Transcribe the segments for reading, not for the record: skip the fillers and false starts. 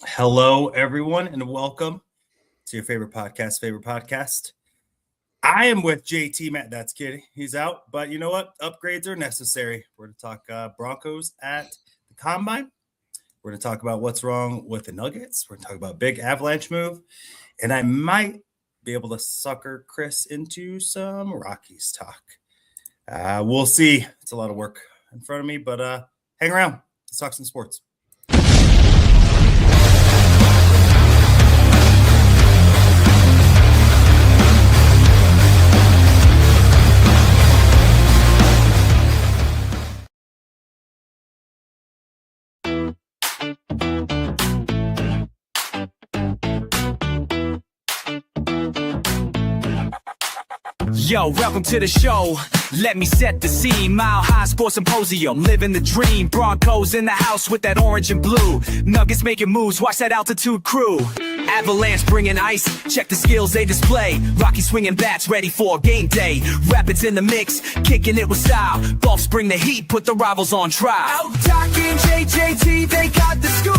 Hello, everyone, and welcome to your favorite podcast. I am with JT Matt. That's kidding. He's out, but you know what? Upgrades are necessary. We're going to talk Broncos at the Combine. We're going to talk about what's wrong with the Nuggets. We're going to talk about big Avalanche move, and I might be able to sucker Chris into some Rockies talk. We'll see. It's a lot of work in front of me, but hang around. Let's talk some sports. Yo, welcome to the show. Let me set the scene. Mile High Sports Symposium, living the dream. Broncos in the house with that orange and blue. Nuggets making moves, watch that altitude crew. Avalanche bringing ice, check the skills they display. Rocky swinging bats, ready for game day. Rapids in the mix, kicking it with style. Buffs bring the heat, put the rivals on trial. Out talking JJT, they got the scoop.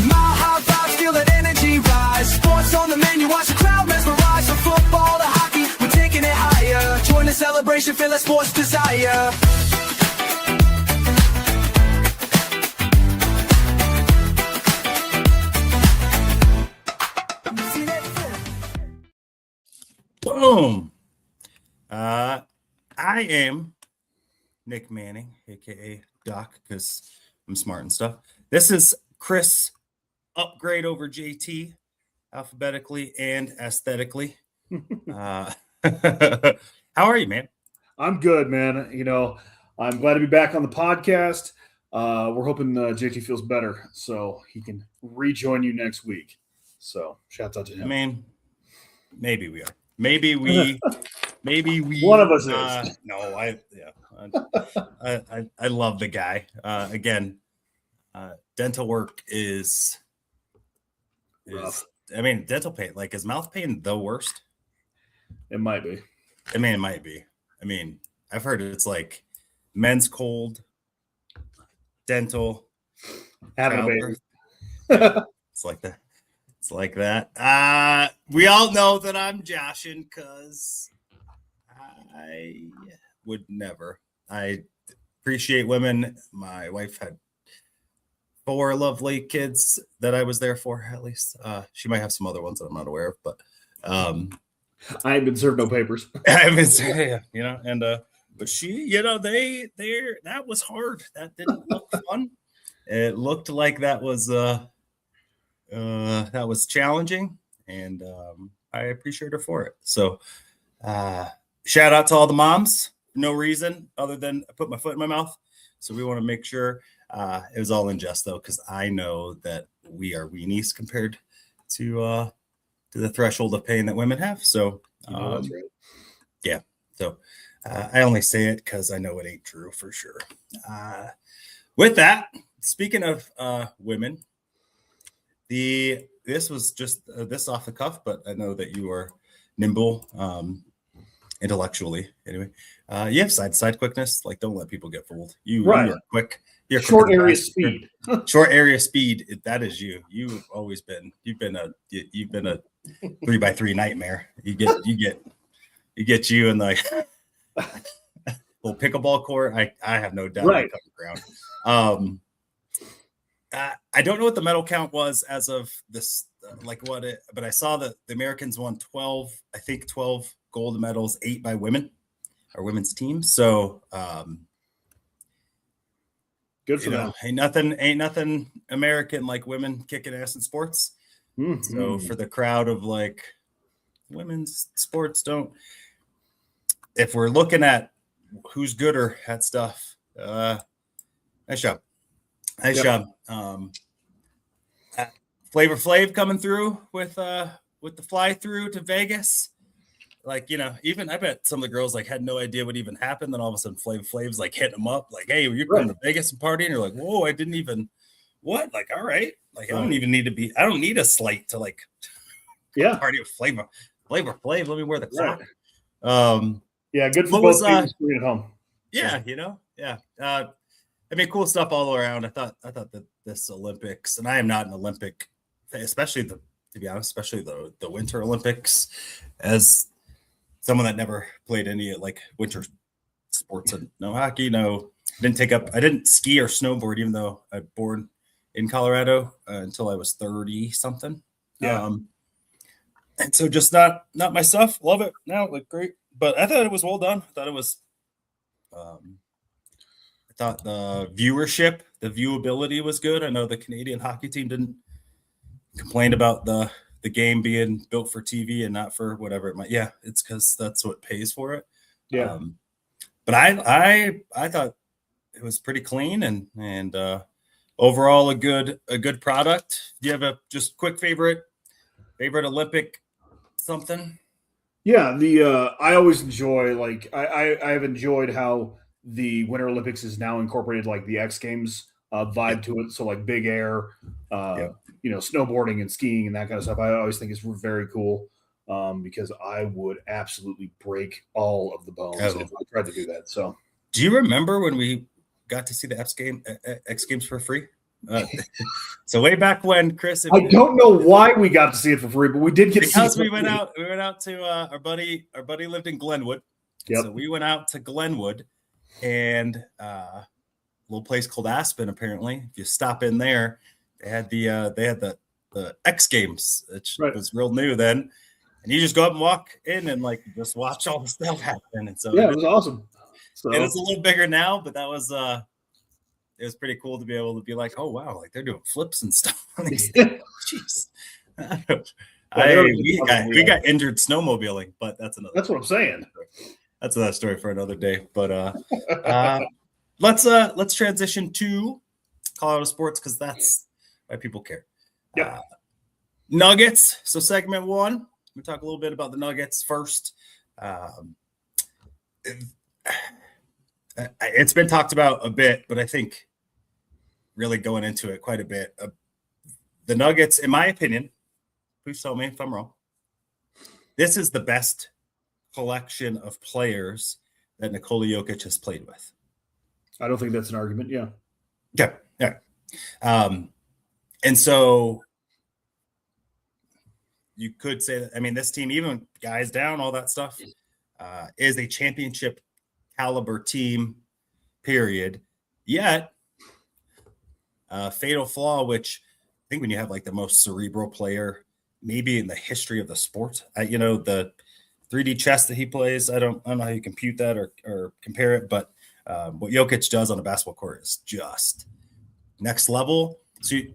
Mile High vibes, feel that energy rise. Sports on the menu, watch the crowd mesmerize. From football to hockey, we're taking it higher. Join the celebration, feel that sports desire. Boom. I am Nick Manning, aka Doc, because I'm smart and stuff. This is Chris, upgrade over JT, alphabetically and aesthetically. How are you, man? I'm good, man. You know, I'm glad to be back on the podcast. We're hoping JT feels better so he can rejoin you next week. So, shouts out to him. I mean, maybe we are. Maybe we. One of us is. No, I love the guy. Again, dental work is rough. I mean, dental pain. Like, is mouth pain the worst? It might be. I mean, it might be. I mean, I've heard it's like men's cold, dental, Having a baby. It's like that. It's like that. We all know that I'm joshing because I would never. I appreciate women. My wife had 4 lovely kids that I was there for, at least. She might have some other ones that I'm not aware of, but I ain't been served no papers. I've been saying, but she, that was hard. That didn't look fun. It looked like that was challenging, and I appreciate her for it. So shout out to all the moms. No reason other than I put my foot in my mouth. So we want to make sure it was all in jest, though, because I know that we are weenies compared to the threshold of pain that women have. So That's right. Yeah. So I only say it because I know it ain't true for sure. With that, speaking of women, this was just this off the cuff, but I know that you are nimble intellectually. Anyway, you have side quickness. Like, don't let people get fooled. You are quick. You're short area speed. Short area speed. That is you. You've always been. You've been a 3x3 nightmare. You get you in the little pickleball court. I have no doubt. Right. Ground. I don't know what the medal count was as of this, but I saw that the Americans won 12 gold medals, 8 by women, our women's team. So, good for them. Ain't nothing American like women kicking ass in sports. Mm-hmm. So for the crowd of like women's sports, if we're looking at who's gooder at stuff, nice job. Flavor Flav coming through with the fly through to Vegas. Like, even I bet some of the girls like had no idea what even happened. Then all of a sudden Flav's like hitting them up like, hey, you're coming to Vegas and party. And you're like, whoa, I didn't even what? Like, all right. Like, I don't need a slate to like party with Flavor Flav. Let me wear the clock. Yeah, good for both teams at home. Yeah, yeah. I mean, cool stuff all around. I thought that this Olympics, and I am not an Olympic, especially to be honest, especially the Winter Olympics, as someone that never played any like winter sports and no hockey, I didn't ski or snowboard, even though I was born in Colorado until I was 30 something. Yeah. And so just not my stuff. Love it now, look great. But I thought it was well done. I thought the viewership, the viewability was good. I know the Canadian hockey team didn't complain about the game being built for TV and not for whatever it might. Yeah, it's because that's what pays for it. Yeah. But I thought it was pretty clean and overall a good product. Do you have a just quick favorite Olympic something? Yeah, I always enjoy I've enjoyed how the Winter Olympics is now incorporated like the X Games vibe to it. So like big air, snowboarding and skiing and that kind of stuff. I always think it's very cool because I would absolutely break all of the bones if I tried to do that. So, do you remember when we got to see the X Games for free? So way back when, Chris, I don't know why we got to see it for free, but we did get because we went out to our buddy lived in Glenwood. Yep. So we went out to Glenwood and a little place called Aspen. Apparently, if you stop in there, they had the X Games, which was real new then. And you just go up and walk in and like just watch all the stuff happen. And so it was awesome. So it is a little bigger now, but that was it was pretty cool to be able to be like, oh wow, like they're doing flips and stuff. Jeez. We got injured snowmobiling, but that's what I'm saying. That's another story for another day. But let's transition to Colorado sports because that's why people care. Yeah. Nuggets. So segment 1, we talk a little bit about the Nuggets first. It's been talked about a bit, but I think really going into it quite a bit. The Nuggets, in my opinion, please tell me if I'm wrong, this is the best collection of players that Nikola Jokic has played with. I don't think that's an argument. Yeah. Yeah. And so you could say that, I mean, this team, even guys down, all that stuff, is a championship caliber team, period. Yet, fatal flaw, which I think when you have like the most cerebral player, maybe in the history of the sport, the 3D chess that he plays, I don't know how you compute that or compare it, but what Jokic does on a basketball court is just next level. So you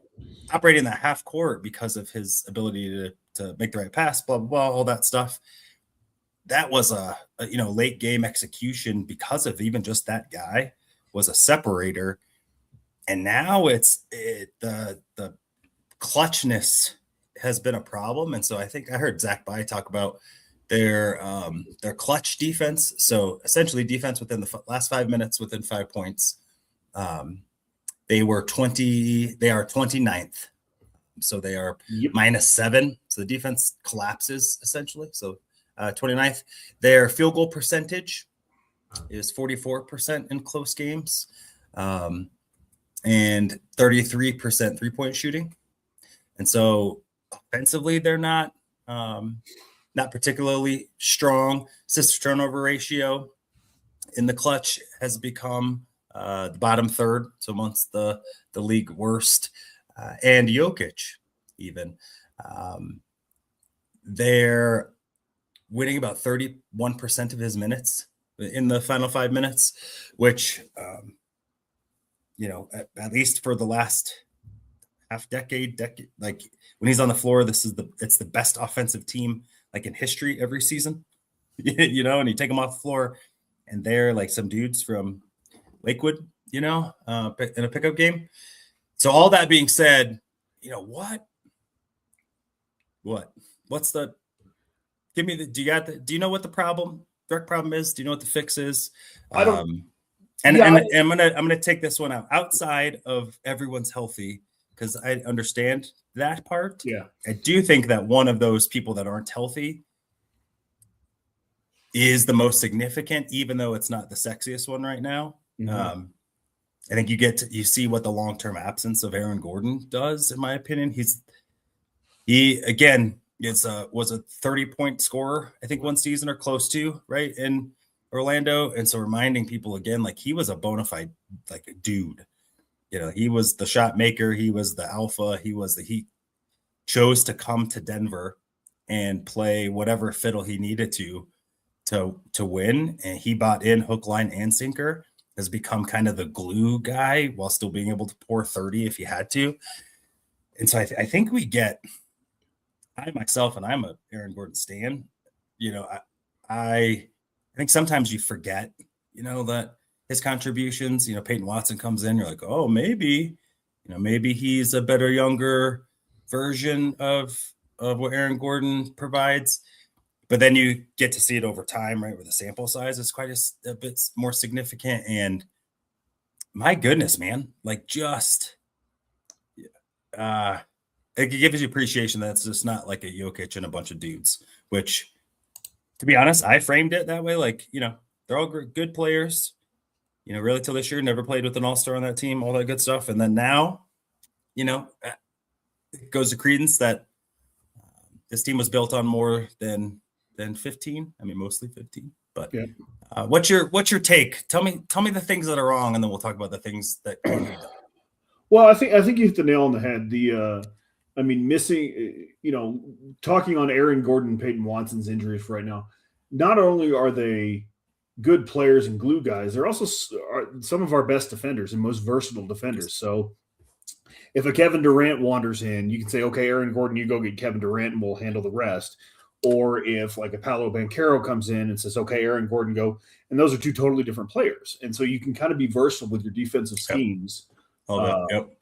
operate in that half court because of his ability to make the right pass, blah, blah, blah, all that stuff. That was a late game execution because of even just that guy was a separator. And now the clutchness has been a problem. And so I think I heard Zach Bai talk about their clutch defense. So essentially defense within the last 5 minutes within 5 points. They are 29th. So they are -7. So the defense collapses essentially. So 29th. Their field goal percentage is 44% in close games. And 33% 3-point shooting. And so offensively, they're not particularly strong. Assist turnover ratio in the clutch has become the bottom third, so amongst the league worst. And Jokic, even. They're winning about 31% of his minutes in the final 5 minutes, which, at least for the last half decade, like when he's on the floor, it's the best offensive team like in history every season, and you take them off the floor and they're like some dudes from Lakewood, in a pickup game. So all that being said, what's the, give me the, do you know what the direct problem is? Do you know what the fix is? I don't. And I'm gonna take this one out outside of everyone's healthy because I understand that part. Yeah, I do think that one of those people that aren't healthy is the most significant, even though it's not the sexiest one right now. Mm-hmm. I think you see what the long-term absence of Aaron Gordon does, in my opinion. He again was a 30-point scorer, I think, one season or close to, right, in Orlando. And so reminding people again, like, he was a bona fide, like, a dude. He was the shot maker, he was the alpha, he chose to come to Denver and play whatever fiddle he needed to win. And he bought in hook, line, and sinker, has become kind of the glue guy while still being able to pour 30 if he had to. And so I think we get, I myself, and I'm a Aaron Gordon stan, I think sometimes you forget, that his contributions, Peyton Watson comes in, you're like, oh, maybe he's a better, younger version of what Aaron Gordon provides. But then you get to see it over time, right, where the sample size is quite a bit more significant. And my goodness, man, like, just it gives you appreciation that it's just not like a Jokic and a bunch of dudes, which, to be honest, I framed it that way. Like, they're all good players, really till this year, never played with an all-star on that team, all that good stuff. And then now, it goes to credence that this team was built on more than 15. I mean, mostly 15. But yeah. What's your take? Tell me the things that are wrong, and then we'll talk about the things that can be done. Well, I think you hit the nail on the head. Missing, talking on Aaron Gordon and Peyton Watson's injuries for right now, not only are they good players and glue guys, they're also some of our best defenders and most versatile defenders. So if a Kevin Durant wanders in, you can say, okay, Aaron Gordon, you go get Kevin Durant and we'll handle the rest. Or if like a Paolo Banchero comes in and says, okay, Aaron Gordon, go. And those are two totally different players. And so you can kind of be versatile with your defensive schemes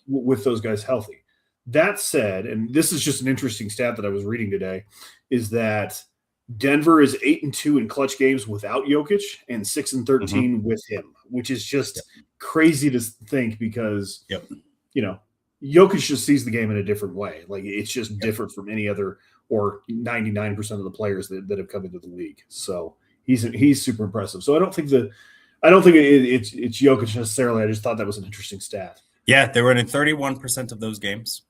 with those guys healthy. That said, and this is just an interesting stat that I was reading today, is that Denver is 8-2 in clutch games without Jokic and 6-13 with him, which is just crazy to think because, Jokic just sees the game in a different way. Like, it's just different from any other or 99% of the players that have come into the league. So he's super impressive. So I don't think it's Jokic necessarily. I just thought that was an interesting stat. Yeah, they were in 31% of those games,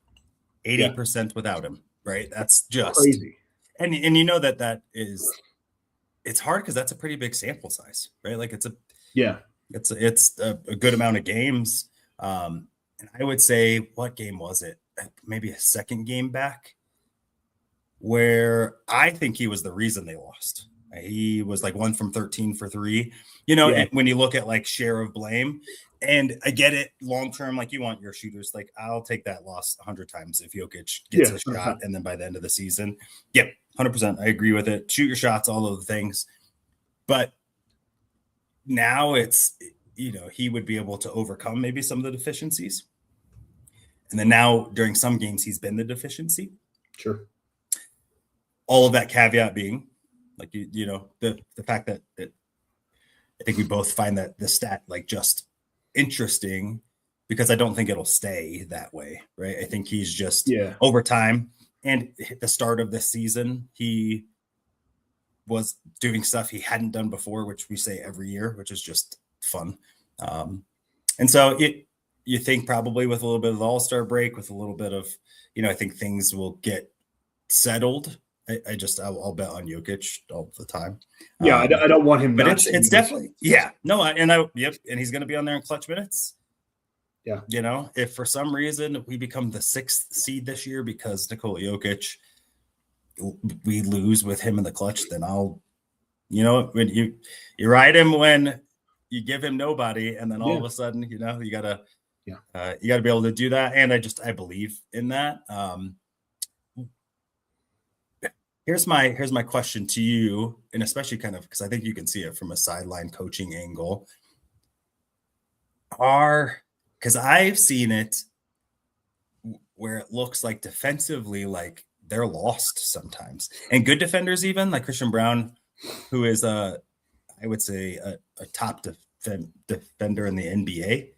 80% without him. Right, that's just crazy. And that is, it's hard because that's a pretty big sample size, right? Like it's a good amount of games. And I would say, what game was it? Maybe a second game back, where I think he was the reason they lost. He was like 1 from 13 for 3, when you look at like share of blame. And I get it long term, like, you want your shooters. Like, I'll take that loss 100 times if Jokic gets a shot, and then by the end of the season, 100%, I agree with it. Shoot your shots, all of the things. But now it's, he would be able to overcome maybe some of the deficiencies. And then now during some games, he's been the deficiency. Sure. All of that caveat being, like, the fact that I think we both find that the stat, like, just interesting, because I don't think it'll stay that way, right? I think he's just over time, and at the start of this season, he was doing stuff he hadn't done before, which we say every year, which is just fun. And so you think probably with a little bit of the All-Star break, with a little bit of, I think things will get settled. I'll bet on Jokic all the time. Yeah, I don't want him, but it's definitely and he's going to be on there in clutch minutes. Yeah, if for some reason we become the 6th seed this year because Nikola Jokic, we lose with him in the clutch, then I'll, when you ride him when you give him nobody, and then all of a sudden, you gotta be able to do that, and I believe in that. Here's my question to you, and especially kind of because I think you can see it from a sideline coaching angle. Because I've seen it where it looks like defensively, like they're lost sometimes, and good defenders, even like Christian Braun, who is I would say a top defender in the NBA.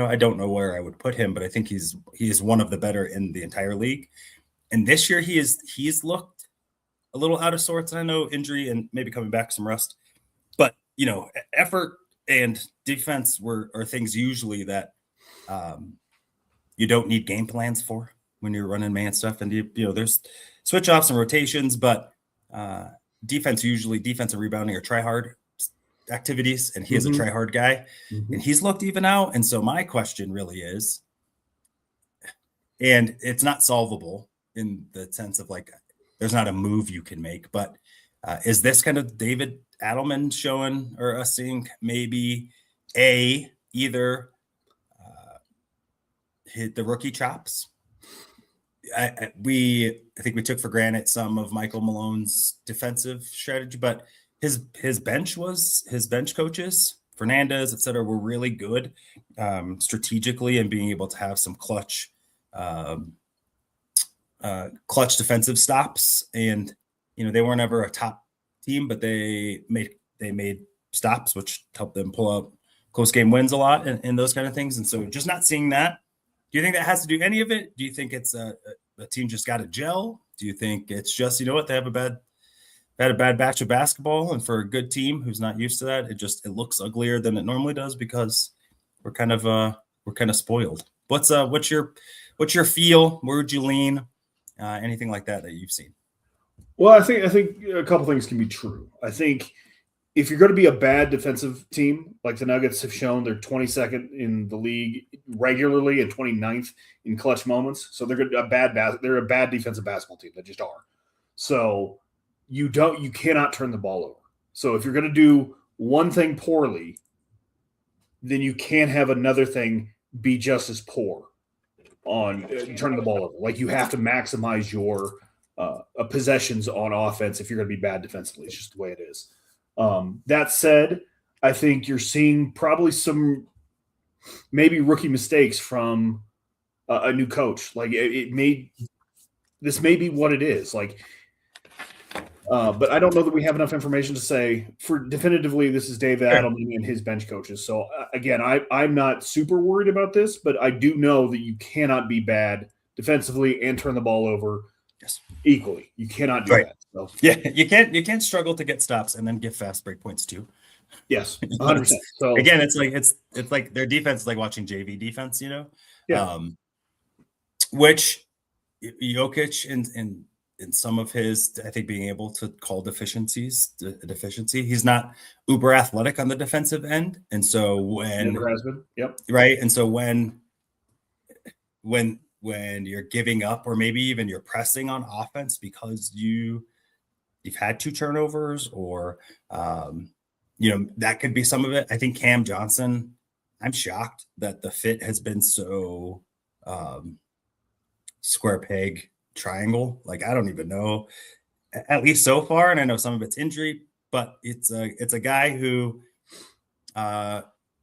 I don't know where I would put him, but I think he's one of the better in the entire league. And this year he's looked a little out of sorts, and I know injury and maybe coming back some rust, but effort, and defense are things usually that you don't need game plans for when you're running man stuff. And there's switch offs and rotations, but defense and rebounding are try hard activities, and he is a try hard guy, and he's looked even out. And so my question really is, and it's not solvable in the sense of like there's not a move you can make, but is this kind of David Adelman showing or us seeing maybe either hit the rookie chops? I think we took for granted some of Michael Malone's defensive strategy, but his bench coaches, Fernandez, et cetera, were really good strategically and being able to have some clutch defensive stops. And they weren't ever a top team, but they made stops, which helped them pull out close game wins a lot and those kind of things. And so just not seeing that. Do you think that has to do any of it? Do you think it's a team just got to gel? Do you think it's just, they have a bad batch of basketball, and for a good team who's not used to that, it looks uglier than it normally does because we're kind of spoiled. What's your feel? Where would you lean? Anything like that you've seen? Well, I think a couple things can be true. I think if you're going to be a bad defensive team, like the Nuggets have shown, they're 22nd in the league regularly and 29th in clutch moments. So they're a bad defensive basketball team. They just are. So you cannot turn the ball over. So if you're going to do one thing poorly, then you can't have another thing be just as poor on turning the ball over. Like you have to maximize your possessions on offense if you're going to be bad defensively. It's just the way it is. That said, I think you're seeing probably some maybe rookie mistakes from a new coach. Like this may be what it is. Like, but I don't know that we have enough information to say for definitively this is David Adelman and his bench coaches. So again, I'm not super worried about this, but I do know that you cannot be bad defensively and turn the ball over equally. You cannot do that. So. Yeah, you can't struggle to get stops and then give fast break points too. Yes, 100%. So again, it's like their defense is like watching JV defense, Yeah. Which Jokic in some of his, I think, being able to call deficiency. He's not uber athletic on the defensive end, and so never has been. Yep. Right, and so when you're giving up, or maybe even you're pressing on offense because you've had 2 turnovers, or that could be some of it. I think Cam Johnson, I'm shocked that the fit has been so square peg triangle. Like I don't even know, at least so far, and I know some of it's injury, but it's a guy who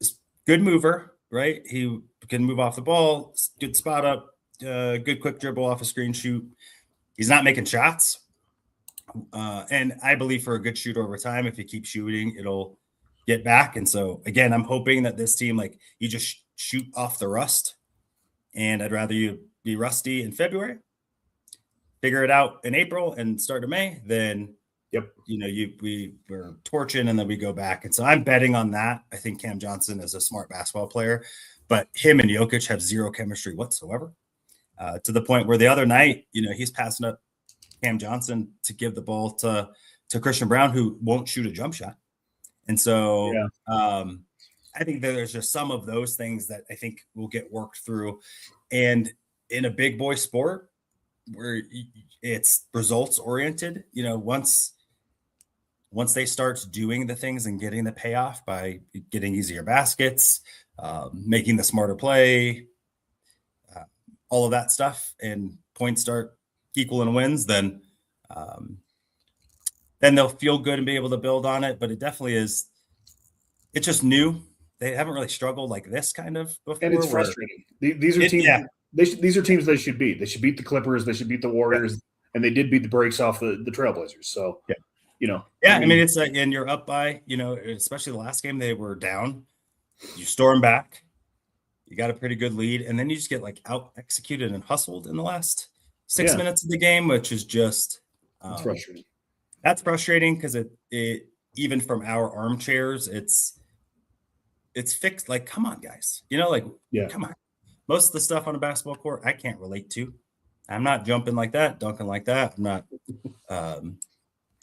is good mover, right? He can move off the ball, good spot up, good quick dribble off a screen shoot. He's not making shots. And I believe for a good shooter over time, if you keep shooting, it'll get back. And so again, I'm hoping that this team, like you just shoot off the rust, and I'd rather you be rusty in February, figure it out in April and start of May, then we're torching and then we go back. And so I'm betting on that. I think Cam Johnson is a smart basketball player, but him and Jokic have zero chemistry whatsoever, to the point where the other night, he's passing up Cam Johnson to give the ball to Christian Brown, who won't shoot a jump shot. And so I think that there's just some of those things that I think will get worked through. And in a big boy sport where it's results oriented, once they start doing the things and getting the payoff by getting easier baskets, making the smarter play, all of that stuff, and points start equaling wins, then they'll feel good and be able to build on it. But it definitely is, it's just new. They haven't really struggled like this kind of before. And it's frustrating. These are teams. Yeah. These are teams they should beat. They should beat the Clippers. They should beat the Warriors, and they did beat the brakes off the Trailblazers. So, I mean, it's like, and you're up by, especially the last game they were down. You storm back, you got a pretty good lead, and then you just get like out executed and hustled in the last 6 minutes of the game, which is just frustrating. That's frustrating because it even from our armchairs, it's it's fixed. Like, come on, guys. Like, come on. Most of the stuff on a basketball court, I can't relate to. I'm not jumping like that, dunking like that. I'm not, a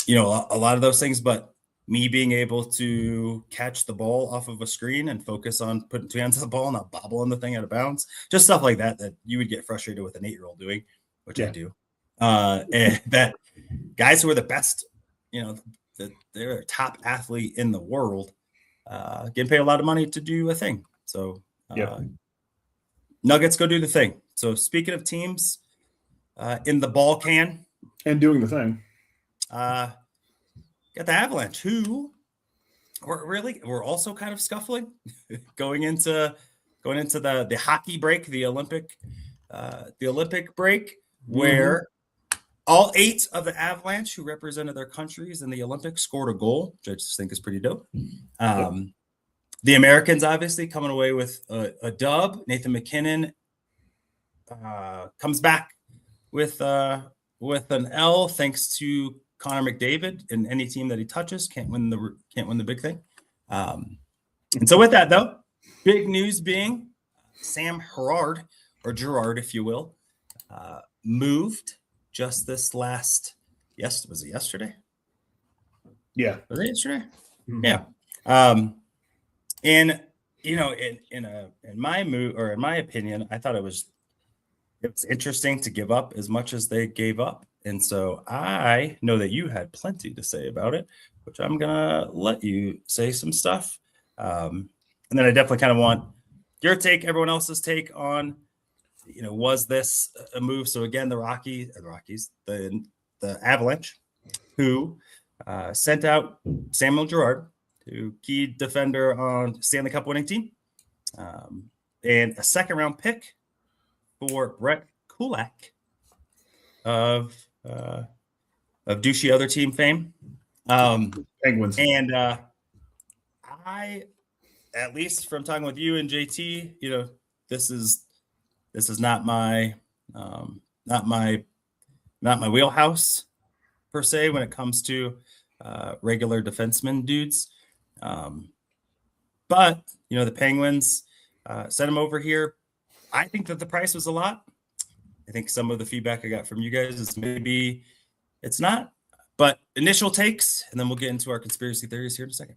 lot of those things. But me being able to catch the ball off of a screen and focus on putting 2 hands on the ball and not bobbling the thing out of bounds, just stuff like that you would get frustrated with an 8-year-old doing, which I do. And that guys who are the best, they're a top athlete in the world, getting paid a lot of money to do a thing. So Nuggets go do the thing. So speaking of teams in the ball can and doing the thing, got the Avalanche, who we're also kind of scuffling going into the hockey break, the Olympic break, where all 8 of the Avalanche who represented their countries in the Olympics scored a goal, which I just think is pretty dope. The Americans obviously coming away with a dub. Nathan McKinnon comes back with an L thanks to Connor McDavid, and any team that he touches can't win the big thing. And so with that, though, big news being Sam Gerard, or Gerard, if you will, moved just this last. Was it yesterday? Yeah, was it yesterday? Mm-hmm. Yeah. And in my opinion, I thought it was interesting to give up as much as they gave up. And so I know that you had plenty to say about it, which I'm going to let you say some stuff. And then I definitely kind of want your take, everyone else's take on, was this a move? So again, the Avalanche, who sent out Samuel Girard, who key defender on Stanley Cup winning team, and a 2nd-round pick for Brett Kulak of douchey other team fame, Penguins. And I, at least from talking with you and JT, this is not my wheelhouse per se when it comes to regular defenseman dudes. But the Penguins sent him over here. I think that the price was a lot. I think some of the feedback I got from you guys is maybe it's not, but initial takes, and then we'll get into our conspiracy theories here in a second.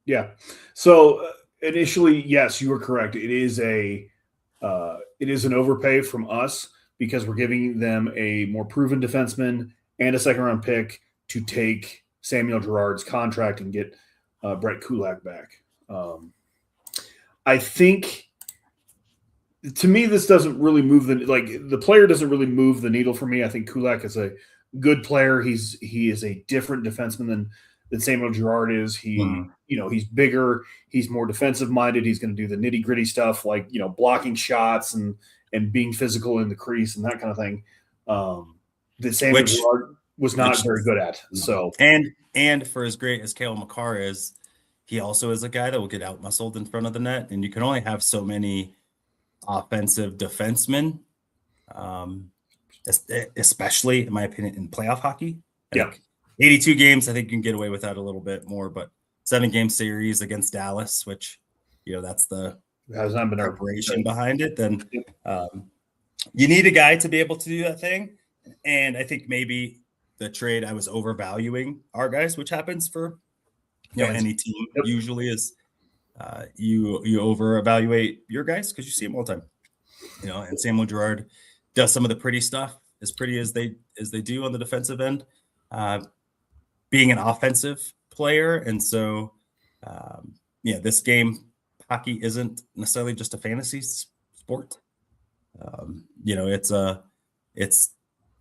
Yeah. So initially, yes, you were correct. It is an overpay from us because we're giving them a more proven defenseman and a 2nd-round pick to take Samuel Girard's contract and get Brett Kulak back. I think, to me, this doesn't really move the player doesn't really move the needle for me. I think Kulak is a good player. He is a different defenseman than Samuel Girard is. He's bigger. He's more defensive minded. He's going to do the nitty gritty stuff like, blocking shots and being physical in the crease and that kind of thing. That Samuel Girard was not very good at. So, and for as great as Cale Makar is, he also is a guy that will get out muscled in front of the net, and you can only have so many offensive defensemen, especially in my opinion in playoff hockey. 82 games, I think you can get away with that a little bit more, but 7-game series against Dallas, which that's the preparation behind it. Then you need a guy to be able to do that thing, and I think maybe the trade I was overvaluing our guys, which happens for any team usually is. You over evaluate your guys because you see them all the time, and Samuel Girard does some of the pretty stuff, as pretty as they do on the defensive end, being an offensive player. And so, this game, hockey isn't necessarily just a fantasy sport.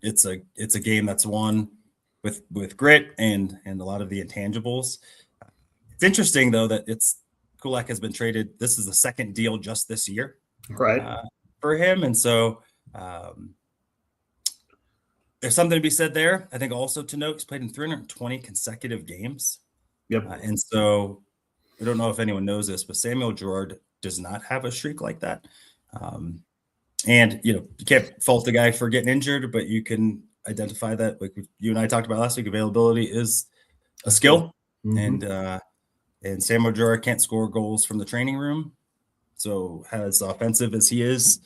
It's a game that's won with grit and a lot of the intangibles. It's interesting though that Kulak has been traded. This is the 2nd deal just this year, right, for him, and so there's something to be said there. I think also to note, he's played in 320 consecutive games. Yep. And so I don't know if anyone knows this, but Samuel Girard does not have a streak like that. And you can't fault the guy for getting injured, but you can identify that, like you and I talked about last week. Availability is a skill, and And Sam Ojora can't score goals from the training room. So as offensive as he is,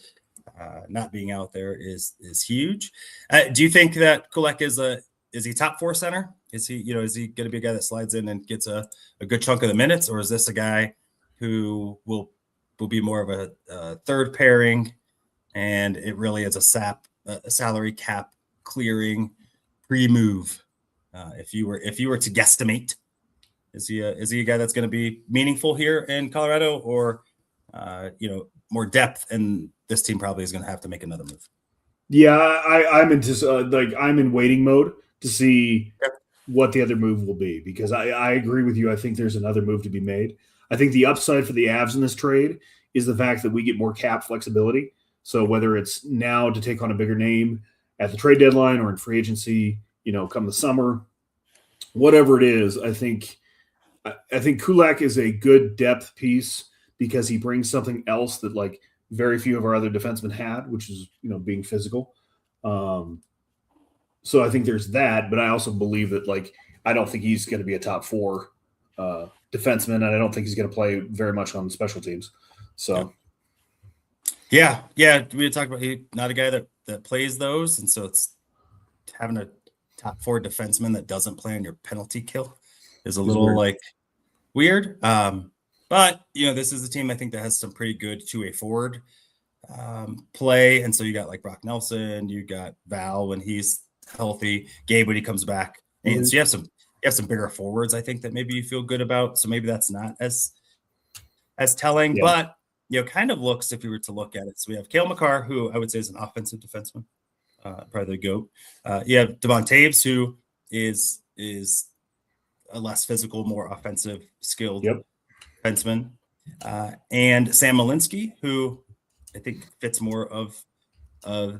not being out there is huge. Do you think that Kulak is he top 4 center? Is he going to be a guy that slides in and gets a good chunk of the minutes, or is this a guy who will be more of a third pairing, and it really is a salary cap clearing pre-move? If you were to guesstimate, is he a guy that's going to be meaningful here in Colorado, or more depth, and this team probably is going to have to make another move? Yeah, I'm in waiting mode to see what the other move will be, because I agree with you. I think there's another move to be made. I think the upside for the Avs in this trade is the fact that we get more cap flexibility. So whether it's now to take on a bigger name at the trade deadline or in free agency, come the summer, whatever it is, I think Kulak is a good depth piece because he brings something else that like very few of our other defensemen had, which is, being physical. So I think there's that, but I also believe that I don't think he's going to be a top 4 defenseman, and I don't think he's going to play very much on special teams. So yeah, we talked about he not a guy that plays those, and so it's having a top 4 defenseman that doesn't play on your penalty kill is a little weird. But this is a team I think that has some pretty good 2-way forward play, and so you got like Brock Nelson, you got Val when he's healthy, Gabe when he comes back, and so you have some bigger forwards I think that maybe you feel good about. So maybe that's not as telling, but kind of looks, if you were to look at it. So we have Cale Makar, who I would say is an offensive defenseman, probably the GOAT. You have Devon Taves, who is a less physical, more offensive, skilled defenseman, and Sam Malinsky, who I think fits more of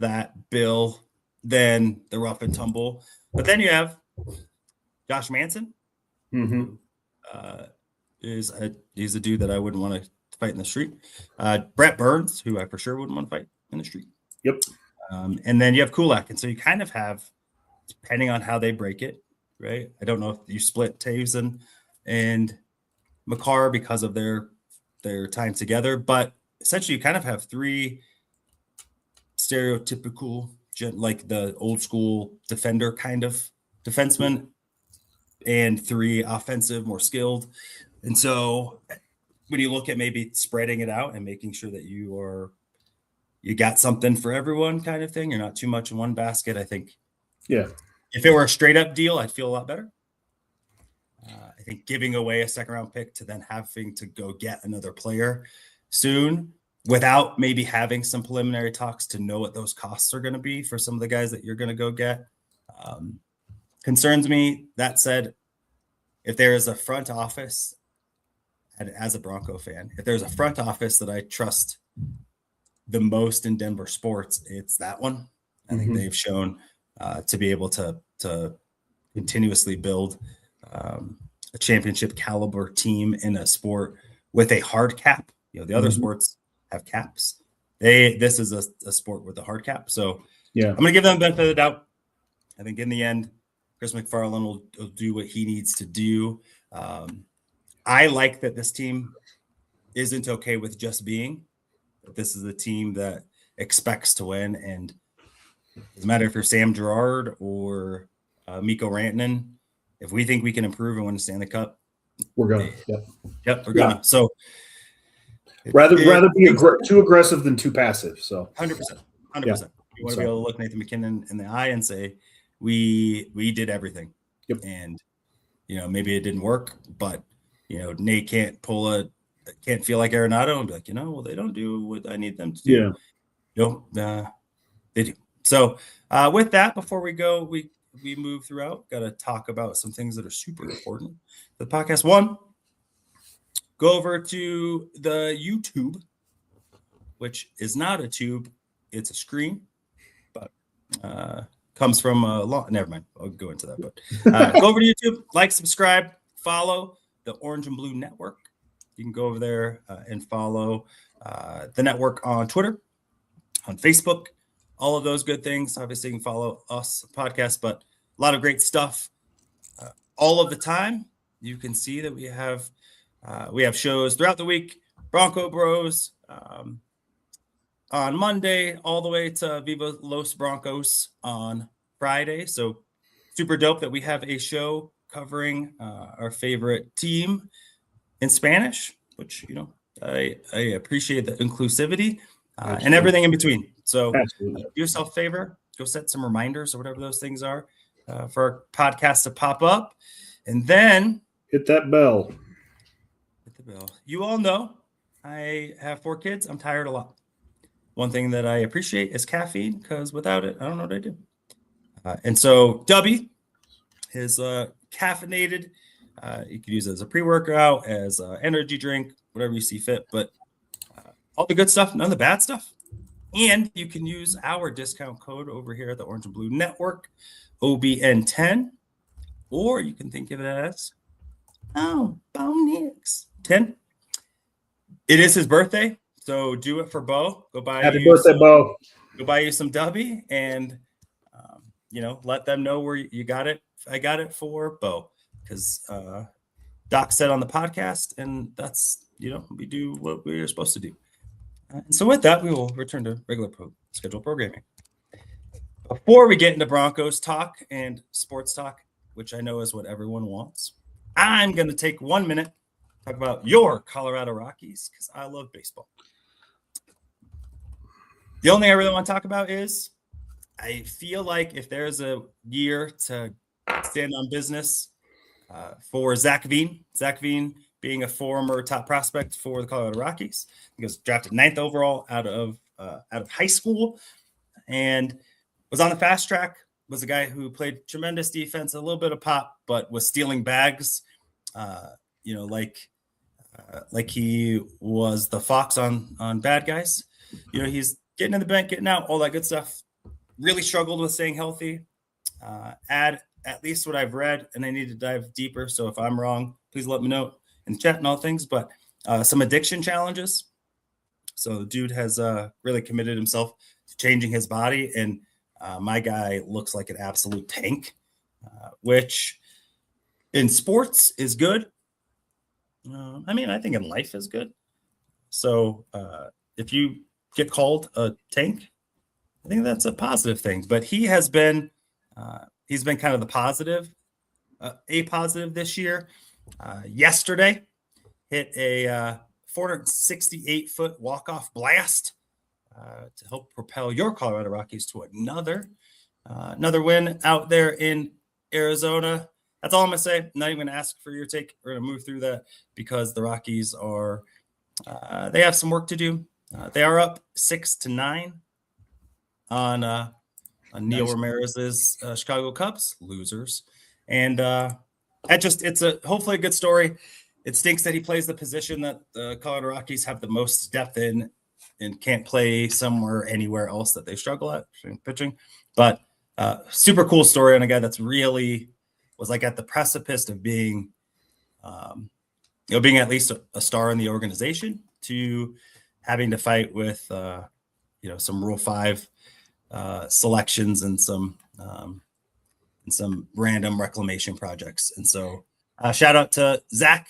that bill than the rough and tumble. But then you have Josh Manson, who he's a dude that I wouldn't want to fight in the street. Brett Burns, who I for sure wouldn't want to fight in the street. Yep. And then you have Kulak, and so you kind of have, depending on how they break it, right? I don't know if you split Taves and Makar because of their time together, but essentially you kind of have 3 stereotypical, like the old school defender kind of defenseman, and 3 offensive, more skilled. And so when you look at maybe spreading it out and making sure that you got something for everyone kind of thing, you're not too much in one basket, I think. Yeah. If it were a straight up deal, I'd feel a lot better. I think giving away a 2nd round pick to then having to go get another player soon without maybe having some preliminary talks to know what those costs are going to be for some of the guys that you're going to go get concerns me. That said, if there is a front office, and as a Bronco fan, if there's a front office that I trust the most in Denver sports, it's that one. I think they've shown to be able to continuously build a championship caliber team in a sport with a hard cap. The other sports have caps. This is a sport with a hard cap. So I'm going to give them the benefit of the doubt. I think in the end, Chris McFarland will do what he needs to do. I like that this team isn't okay with just being. This is a team that expects to win, and it doesn't matter if you're Sam Girard or Mikko Rantanen. If we think we can improve and win a Stanley Cup, we're going. Yep, we're going. So rather be too aggressive than too passive. So 100%. You want to be able to look Nathan McKinnon in the eye and say, we did everything. Yep. And maybe it didn't work, but Nate can't feel like Arenado and be like, well, they don't do what I need them to do. They do. So with that, before we go, we move throughout, got to talk about some things that are super important for the podcast. One, go over to the YouTube, which is not a tube, it's a screen, but comes from a lot. Never mind, I'll go into that. But go over to YouTube, like, subscribe, follow the Orange and Blue Network. You can go over there and follow the network on Twitter, on Facebook, all of those good things. Obviously, you can follow us podcast, but a lot of great stuff all of the time. You can see that we have We have shows throughout the week. Bronco Bros on Monday, all the way to Viva Los Broncos on Friday. So super dope that we have a show covering our favorite team in Spanish, which, I appreciate the inclusivity and everything in between. So do yourself a favor, go set some reminders or whatever those things are for our podcast to pop up. And then hit that bell. Hit the bell. You all know I have 4 kids. I'm tired a lot. One thing that I appreciate is caffeine, because without it, I don't know what I do. And so W is caffeinated. You can use it as a pre-workout, as an energy drink, whatever you see fit. But all the good stuff, none of the bad stuff. And you can use our discount code over here at the Orange and Blue Network, OBN10. Or you can think of it as, Bonix 10. It is his birthday, so do it for Bo. Go buy Happy birthday, Bo. Go buy you some Dubby, and let them know where you got it. I got it for Bo, because Doc said on the podcast, and that's we do what we're supposed to do. And so with that, we will return to regular scheduled programming. Before we get into Broncos talk and sports talk, which I know is what everyone wants, I'm going to take 1 minute to talk about your Colorado Rockies, because I love baseball. The only thing I really want to talk about is I feel like if there's a year to stand on business for Zach Veen being a former top prospect for the Colorado Rockies, he was drafted 9th overall out of high school and was on the fast track, was a guy who played tremendous defense, a little bit of pop, but was stealing bags, like he was the fox on Bad Guys. He's getting in the bank, getting out, all that good stuff. Really struggled with staying healthy. At least what I've read, and I need to dive deeper. So if I'm wrong, please let me know in the chat and all things. But some addiction challenges. So the dude has really committed himself to changing his body, and my guy looks like an absolute tank, which in sports is good. I think in life is good. So if you get called a tank, I think that's a positive thing. But he has been, he's been kind of the positive, a positive this year. Yesterday, hit a 468-foot walk-off blast to help propel your Colorado Rockies to another win out there in Arizona. That's all I'm going to say. I'm not even going to ask for your take. We're going to move through that because the Rockies are they have some work to do. They are up 6-9 on Neil Ramirez's Chicago Cubs, losers. And it's hopefully a good story. It stinks that he plays the position that the Colorado Rockies have the most depth in and can't play anywhere else that they struggle at pitching. But super cool story on a guy that's really was like at the precipice of being, being at least a star in the organization, to having to fight with, some Rule 5 selections and some random reclamation projects. And so shout out to Zach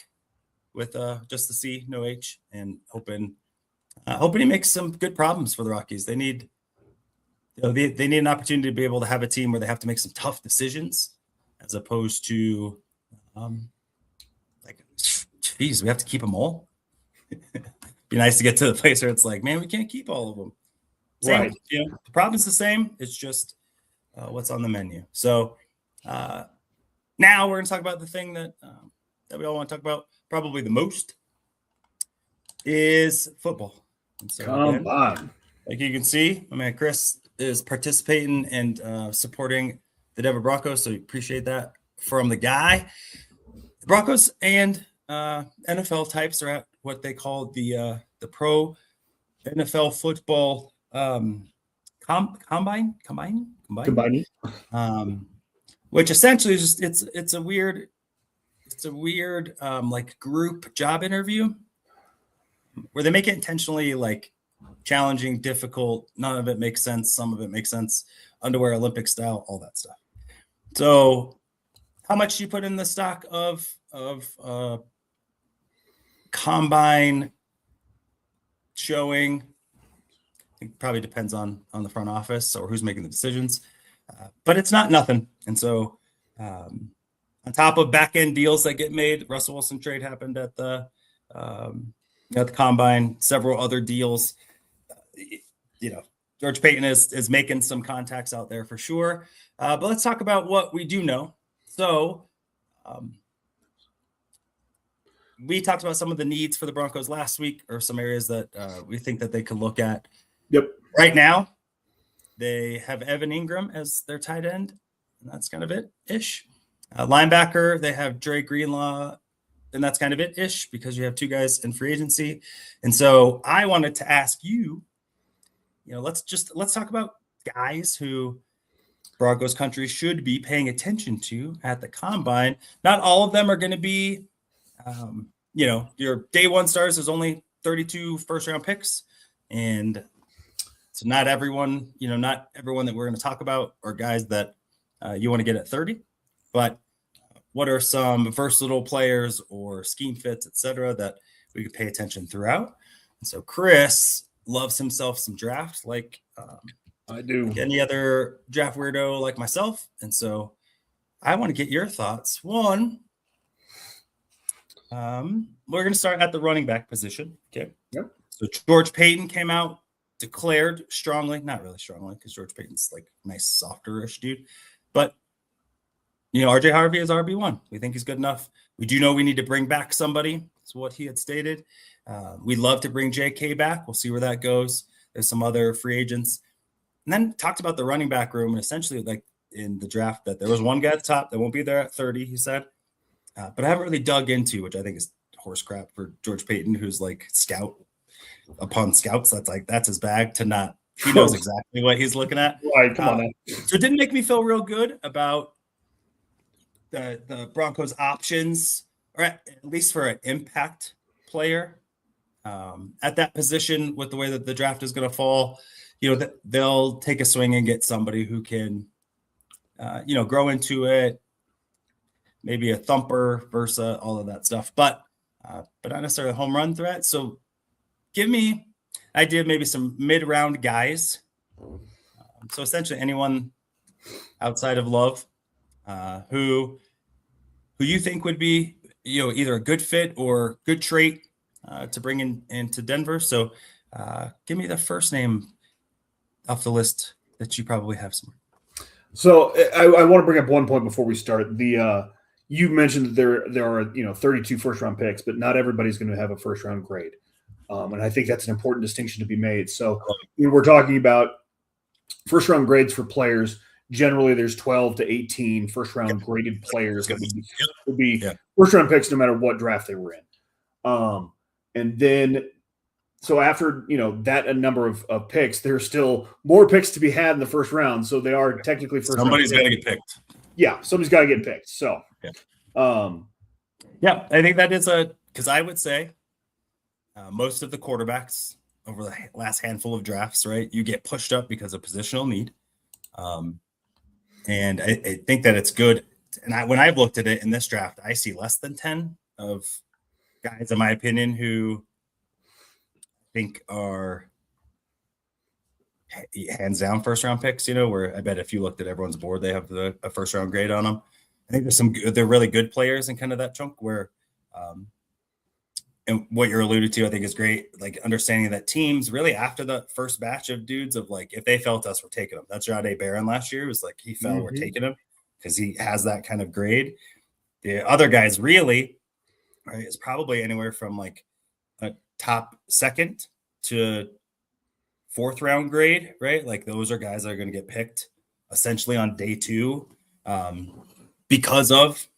with just the C, no H, and hoping he makes some good problems for the Rockies. They need, they need an opportunity to be able to have a team where they have to make some tough decisions, as opposed to geez, we have to keep them all. Be nice to get to the place where it's like, man, we can't keep all of them. Same, right. The problem's the same. It's just what's on the menu. So now we're going to talk about the thing that we all want to talk about probably the most is football. And so Come on. Like you can see, my man Chris is participating and supporting the Denver Broncos. So we appreciate that from the guy. The Broncos and NFL types are at what they call the pro NFL football combining, which essentially is just it's a weird like group job interview where they make it intentionally like challenging, difficult. None of it makes sense. Some of it makes sense. Underwear Olympic style, all that stuff. So how much do you put in the stock of combine showing, it probably depends on the front office or who's making the decisions, but it's not nothing. And so on top of back end deals that get made, Russell Wilson trade happened at the combine, several other deals. George Paton is making some contacts out there for sure. But let's talk about what we do know. So we talked about some of the needs for the Broncos last week, or some areas that we think that they could look at. Yep. Right now, they have Evan Ingram as their tight end, and that's kind of it-ish. Linebacker, they have Dre Greenlaw, and that's kind of it-ish because you have two guys in free agency. And so I wanted to ask you, let's talk about guys who Broncos country should be paying attention to at the combine. Not all of them are going to be, your day one stars. There's only 32 first round picks. And so not everyone that we're going to talk about are guys that you want to get at 30, but what are some versatile players or scheme fits, et cetera, that we could pay attention throughout? And so Chris loves himself some drafts, like I do. Like any other draft weirdo like myself. And so I want to get your thoughts. One, we're going to start at the running back position. Okay. Yep. So George Paton came out, declared strongly, not really strongly, because George Paton's like nice, softer-ish dude. But, RJ Harvey is RB1. We think he's good enough. We do know we need to bring back somebody. That's what he had stated. We'd love to bring JK back. We'll see where that goes. There's some other free agents. And then talked about the running back room, and essentially like in the draft that there was one guy at the top that won't be there at 30, he said. But I haven't really dug into, which I think is horse crap for George Paton, who's like scout upon scouts. That's his bag to not. He knows exactly what he's looking at. Right, come on. So it didn't make me feel real good about the Broncos options, or at least for an impact player at that position with the way that the draft is going to fall. They'll take a swing and get somebody who can, grow into it, maybe a thumper, Versa, all of that stuff, but not necessarily a home run threat. So give me an idea of maybe some mid-round guys. So essentially anyone outside of Love who you think would be, either a good fit or good trait to bring into Denver. So give me the first name off the list that you probably have somewhere. So I want to bring up one point before we start. You mentioned that there are 32 first round picks, but not everybody's going to have a first round grade, and I think that's an important distinction to be made. So when we're talking about first round grades for players, generally there's 12 to 18 first round graded players that would be first round picks no matter what draft they were in, and then. So after, that a number of picks, there's still more picks to be had in the first round. So they are technically first. Somebody's got to get picked. Yeah, somebody's got to get picked. So, I think that is because I would say most of the quarterbacks over the last handful of drafts, right, you get pushed up because of positional need. And I think that it's good. And when I've looked at it in this draft, I see less than 10 of guys, in my opinion, who think are hands down first round picks, where I bet if you looked at everyone's board, they have a first round grade on them. I think they're really good players in kind of that chunk where, and what you're alluded to, I think is great. Like understanding that teams really after the first batch of dudes of like, if they felt us, we're taking them. That's Jahdae Barron last year. It was like, he fell, we're taking him because he has that kind of grade. The other guys really, right, is probably anywhere from like a top second to fourth round grade, right? Like those are guys that are going to get picked essentially on day two because of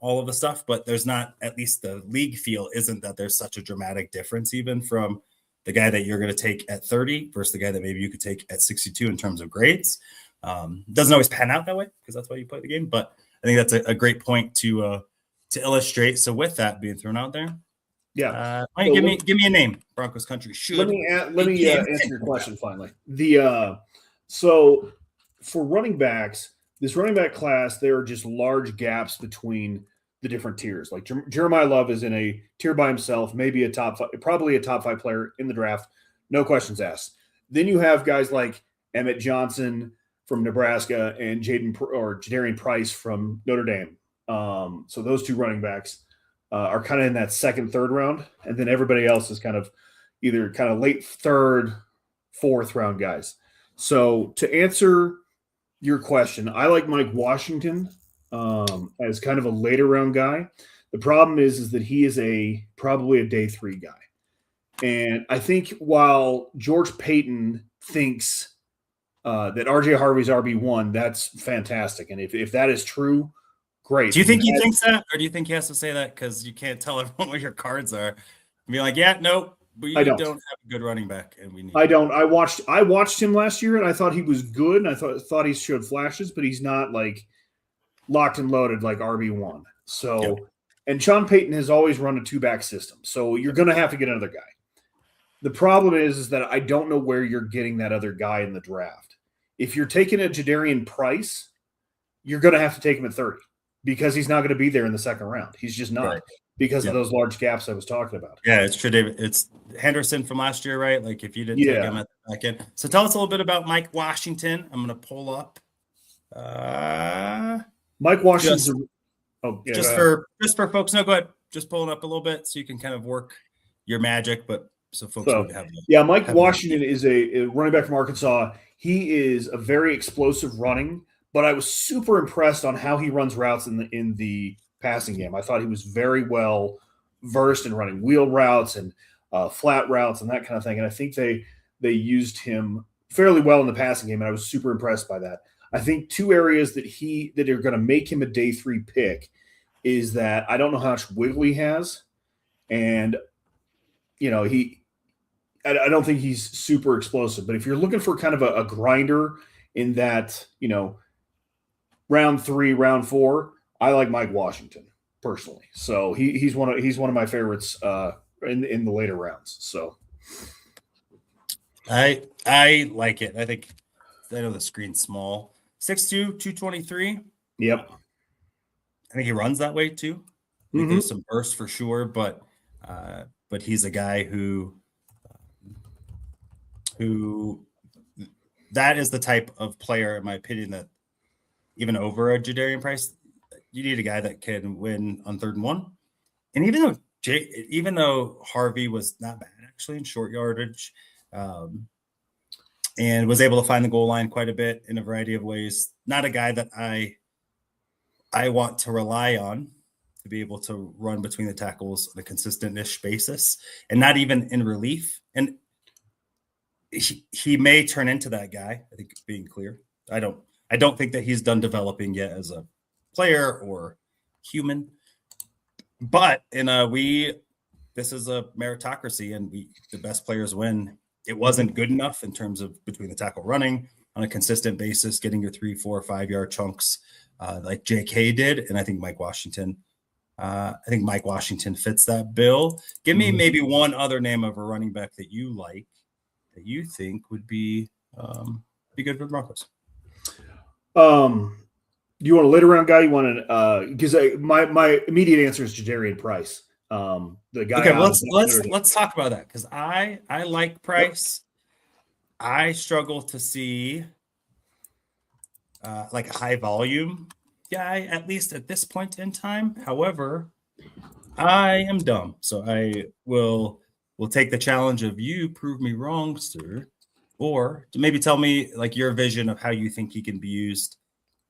all of the stuff, but there's not, at least the league feel isn't that there's such a dramatic difference even from the guy that you're going to take at 30 versus the guy that maybe you could take at 62 in terms of grades. Doesn't always pan out that way because that's why you play the game, but I think that's a great point to illustrate. So with that being thrown out there, so give me a name. Broncos country should. Let me answer your question finally. So for running backs, this running back class, there are just large gaps between the different tiers. Like Jeremiah Love is in a tier by himself, maybe probably a top 5 player in the draft, no questions asked. Then you have guys like Emmett Johnson from Nebraska and Jadarian Price from Notre Dame. So those 2 running backs are kind of in that second, third round, and then everybody else is kind of either kind of late third, fourth round guys. So to answer your question, I like Mike Washington as kind of a later round guy. The problem is that he is probably a day 3 guy. And I think while George Payton thinks that RJ Harvey's RB1, that's fantastic. And if that is true, great. Do you think he thinks that, or do you think he has to say that because you can't tell everyone what your cards are? And be like, yeah, no, we don't have a good running back, and we need. I don't. I watched him last year, and I thought he was good, and I thought he showed flashes, but he's not like locked and loaded like RB1. So, yep. And Sean Payton has always run a 2-back system, so you're going to have to get another guy. The problem is that I don't know where you're getting that other guy in the draft. If you're taking a Jadarian Price, you're going to have to take him at 30 because he's not going to be there in the second round. He's just not because of those large gaps I was talking about. Yeah, it's true, David. It's Henderson from last year, right? Like if you didn't take him at the back end. So tell us a little bit about Mike Washington. I'm going to pull up. Mike Washington. Just for folks. No, go ahead. Just pulling up a little bit so you can kind of work your magic, but so folks would have. Mike Washington is a running back from Arkansas. He is a very explosive running, but I was super impressed on how he runs routes in the passing game. I thought he was very well versed in running wheel routes and flat routes and that kind of thing. And I think they used him fairly well in the passing game, and I was super impressed by that. I think 2 areas that are going to make him a day 3 pick is that I don't know how much wiggle he has, and I don't think he's super explosive. But if you're looking for kind of a grinder in that, round 3, round 4, I like Mike Washington personally. So he's one of my favorites in the later rounds. So I like it. I know the screen's small. 6'2", 223. Yep. I think he runs that way too. There's some burst for sure, but he's a guy who that is the type of player, in my opinion, that even over a Jadarian Price, you need a guy that can win on 3rd and 1. And even though Harvey was not bad actually in short yardage, and was able to find the goal line quite a bit in a variety of ways, not a guy that I want to rely on to be able to run between the tackles on a consistent-ish basis, and not even in relief. And he may turn into that guy. I think being clear, I don't think that he's done developing yet as a player or human. But this is a meritocracy, and the best players win. It wasn't good enough in terms of between the tackle running on a consistent basis, getting your 3, 4, 5 yard chunks like JK did, and I think Mike Washington fits that bill. Give me maybe one other name of a running back that you like, that you think would be good for the Broncos. Do you want a later round guy? You want because my immediate answer is Jadarian Price. The guy. Okay, let's talk about that, because I like Price. Yep. I struggle to see like a high volume guy, at least at this point in time. However, I am dumb, so I will take the challenge of you prove me wrong, sir, or to maybe tell me like your vision of how you think he can be used,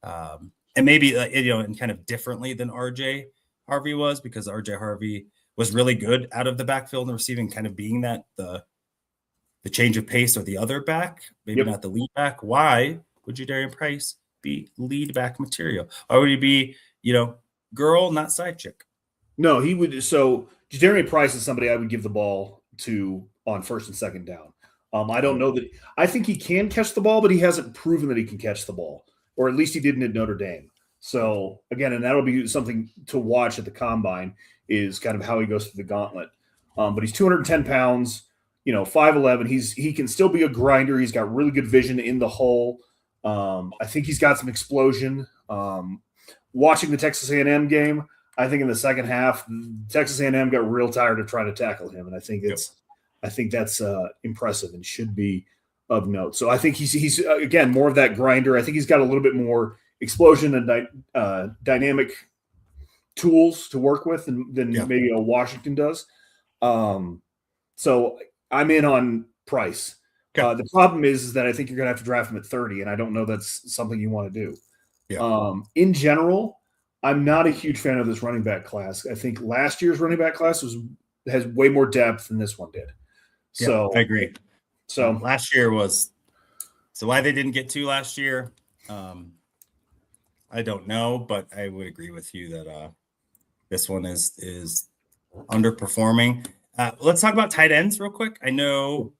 and maybe and kind of differently than RJ Harvey was, because RJ Harvey was really good out of the backfield and receiving, kind of being that the change of pace or the other back, maybe not the lead back. Why would Jadarian Price be lead back material? Or would he be, girl, not side chick? No, he would. So Jadarian Price is somebody I would give the ball to on 1st and 2nd down. I don't know that. I think he can catch the ball, but he hasn't proven that he can catch the ball, or at least he didn't at Notre Dame. So again, and that'll be something to watch at the combine, is kind of how he goes through the gauntlet. But he's 210 pounds, 5'11". He can still be a grinder. He's got really good vision in the hole. I think he's got some explosion. Watching the Texas A&M game, I think in the second half, Texas A&M got real tired of trying to tackle him, and I think that's impressive and should be of note. So I think he's again more of that grinder. I think he's got a little bit more explosion and dynamic tools to work with than maybe Washington does. So I'm in on Price. Okay. The problem is that I think you're going to have to draft him at 30, and I don't know that's something you want to do. Yeah. In general, I'm not a huge fan of this running back class. I think last year's running back class has way more depth than this one did. Yeah, so I agree. So last year was why they didn't get 2 last year. I don't know, but I would agree with you that this one is underperforming. Let's talk about tight ends real quick. I know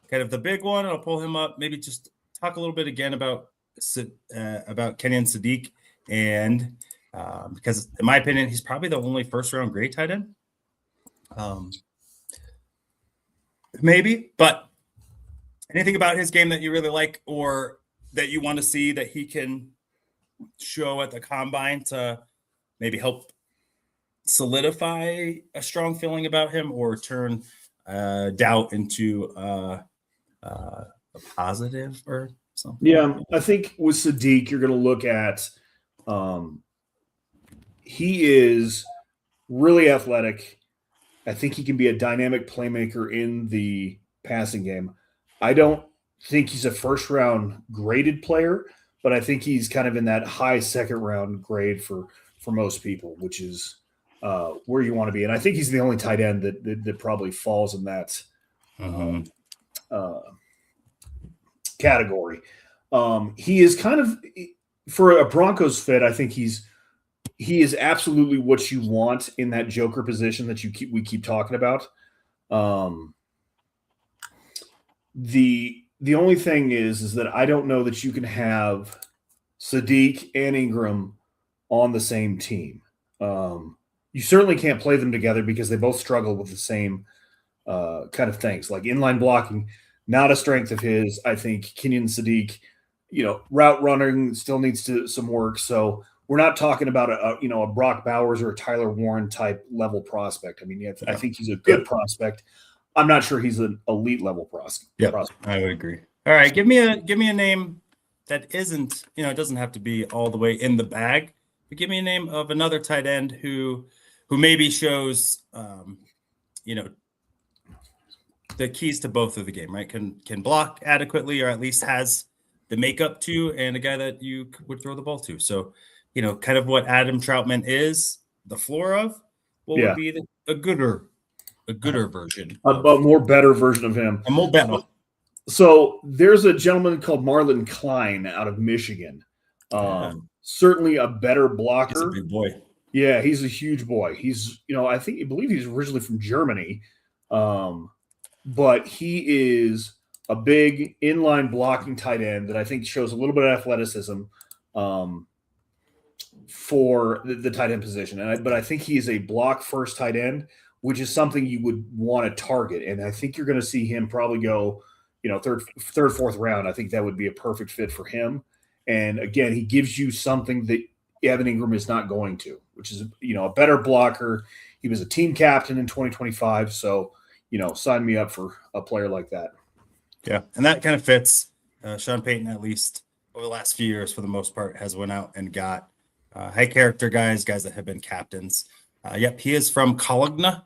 kind of the big one. I'll pull him up. Maybe just talk a little bit again about Kenyon Sadiq, and because in my opinion, he's probably the only first-round grade tight end. Maybe, but anything about his game that you really like or that you want to see that he can show at the combine to maybe help solidify a strong feeling about him or turn doubt into a positive or something? Yeah, I think with Sadiq, you're going to look at he is really athletic. I think he can be a dynamic playmaker in the passing game. I don't think he's a first-round graded player, but I think he's kind of in that high second-round grade for most people, which is where you want to be. And I think he's the only tight end that probably falls in that category. He is kind of – for a Broncos fit, I think he is absolutely what you want in that joker position that we keep talking about. The only thing is that I don't know that you can have Sadiq and Ingram on the same team. You certainly can't play them together because they both struggle with the same kind of things, like inline blocking, not a strength of his. I think Kenyon Sadiq, route running still needs some work. So we're not talking about a Brock Bowers or a Tyler Warren type level prospect. I mean, I think he's a good prospect. I'm not sure he's an elite level prospect. Yeah, I would agree. All right, give me a name that isn't, it doesn't have to be all the way in the bag, but give me a name of another tight end who maybe shows, the keys to both of the game, right? Can block adequately, or at least has the makeup to, and a guy that you would throw the ball to. So, kind of what Adam Troutman is the floor of, what would be a gooder version, a more better version of him, a more better. So there's a gentleman called Marlon Klein out of Michigan. Certainly a better blocker. He's a big boy. Yeah, he's a huge boy. He's, I believe he's originally from Germany, but he is a big inline blocking tight end that I think shows a little bit of athleticism for the tight end position. But I think he is a block first tight end, which is something you would want to target. And I think you're going to see him probably go, third, fourth round. I think that would be a perfect fit for him. And again, he gives you something that Evan Ingram is not going to, which is, a better blocker. He was a team captain in 2025. So, sign me up for a player like that. Yeah. And that kind of fits. Sean Payton, at least over the last few years, for the most part, has went out and got high character guys that have been captains. He is from Cologne,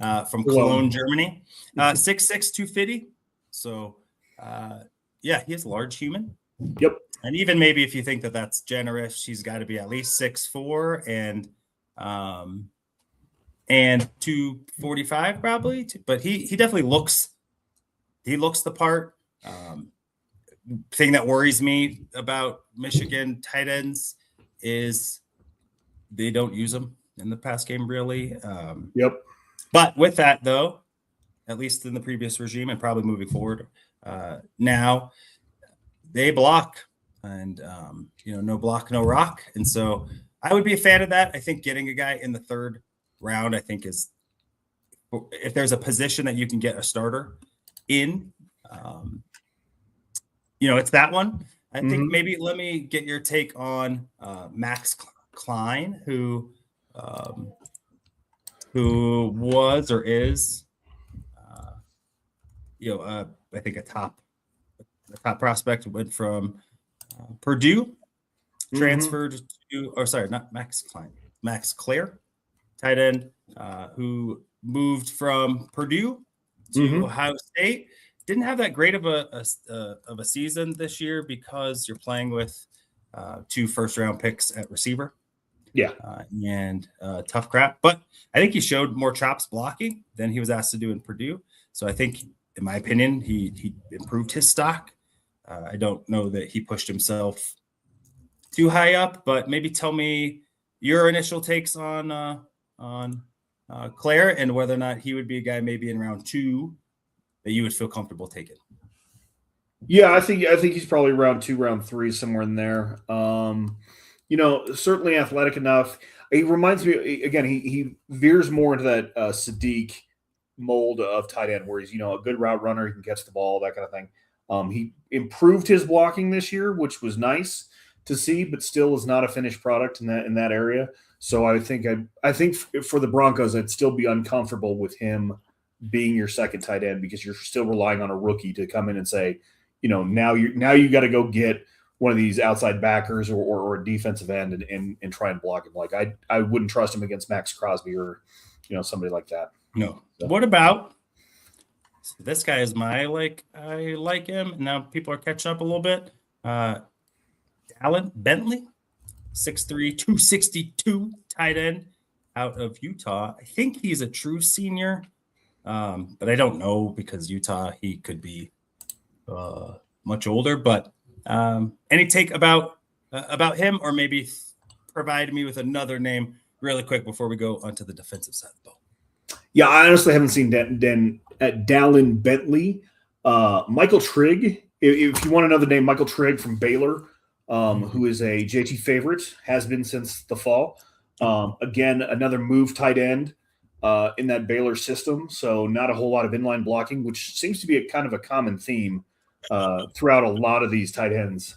from Cologne, Germany. 6'6", 250. So, he is a large human. Yep. And even maybe if you think that that's generous, he's got to be at least 6'4" and 245 probably. But he definitely looks the part. Thing that worries me about Michigan tight ends is they don't use them in the pass game really. Yep. But with that though, at least in the previous regime and probably moving forward, now they block. And, no block, no rock. And so I would be a fan of that. I think getting a guy in the third round, I think is, if there's a position that you can get a starter in, it's that one. I think maybe let me get your take on Max Klein, who who was or is, I think a top prospect, went from Purdue, transferred to, not Max Klein, Max Clare, tight end, who moved from Purdue to Ohio State. Didn't have that great of a season this year because you're playing with 2 first-round picks at receiver. Yeah. And tough crap. But I think he showed more chops blocking than he was asked to do in Purdue. So I think, in my opinion, he improved his stock. I don't know that he pushed himself too high up, but maybe tell me your initial takes on Claire and whether or not he would be a guy maybe in round 2 that you would feel comfortable taking. Yeah, I think he's probably round 2, round 3, somewhere in there. Certainly athletic enough. He reminds me, again, he veers more into that Sadiq mold of tight end where he's, a good route runner. He can catch the ball, that kind of thing. He improved his blocking this year, which was nice to see, but still is not a finished product in that area. So I think for the Broncos, I'd still be uncomfortable with him being your second tight end because you're still relying on a rookie to come in and say, now you got to go get one of these outside backers or a defensive end and try and block him. Like I wouldn't trust him against Max Crosby or somebody like that. No. So. What about this guy? Is I like him. Now people are catching up a little bit. Alan Bentley, 6'3", 262 tight end out of Utah. I think he's a true senior, but I don't know because Utah, he could be much older. But any take about him, or maybe provide me with another name really quick before we go onto the defensive side of the ball? Yeah, I honestly haven't seen Dallin Bentley. Michael Trigg, if you want another name, Michael Trigg from Baylor, who is a JT favorite, has been since the fall. Again, another move tight end in that Baylor system, so not a whole lot of inline blocking, which seems to be a kind of a common theme throughout a lot of these tight ends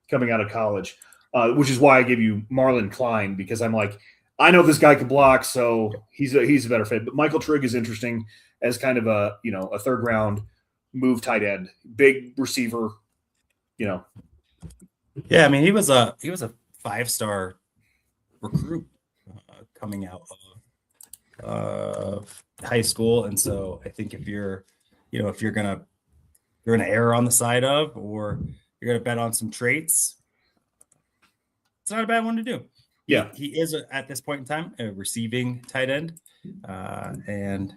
coming out of college, which is why I give you Marlon Klein, because I'm like, I know this guy can block, so he's a better fit. But Michael Trigg is interesting as kind of a third round move tight end, big receiver, Yeah, I mean he was a 5-star recruit coming out of high school, and so I think if you're gonna err on the side of, or you're gonna bet on some traits, it's not a bad one to do. Yeah, he is at this point in time a receiving tight end, and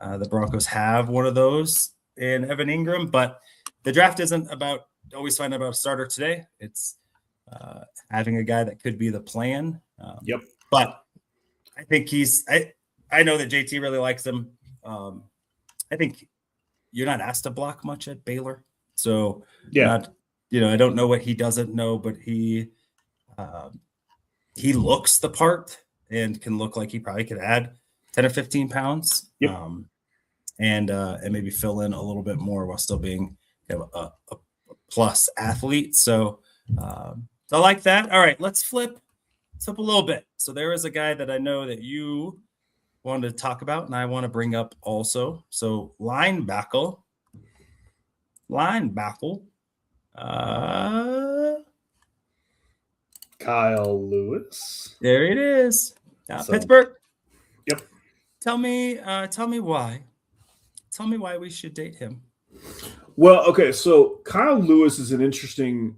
the Broncos have one of those in Evan Ingram. But the draft isn't about always finding about a starter today. It's having a guy that could be the plan. Yep. But I think I know that JT really likes him. I think you're not asked to block much at Baylor, so yeah. I don't know what he doesn't know, but he looks the part and can look like he probably could add 10 or 15 pounds. Yep. And maybe fill in a little bit more while still being a plus athlete. So I like that. All right, let's flip a little bit. So there is a guy that I know that you wanted to talk about, and I want to bring up also. So linebacker. Kyle Lewis. There it is. Pittsburgh. Yep. Tell me why. Tell me why we should date him. Well, okay, so Kyle Lewis is an interesting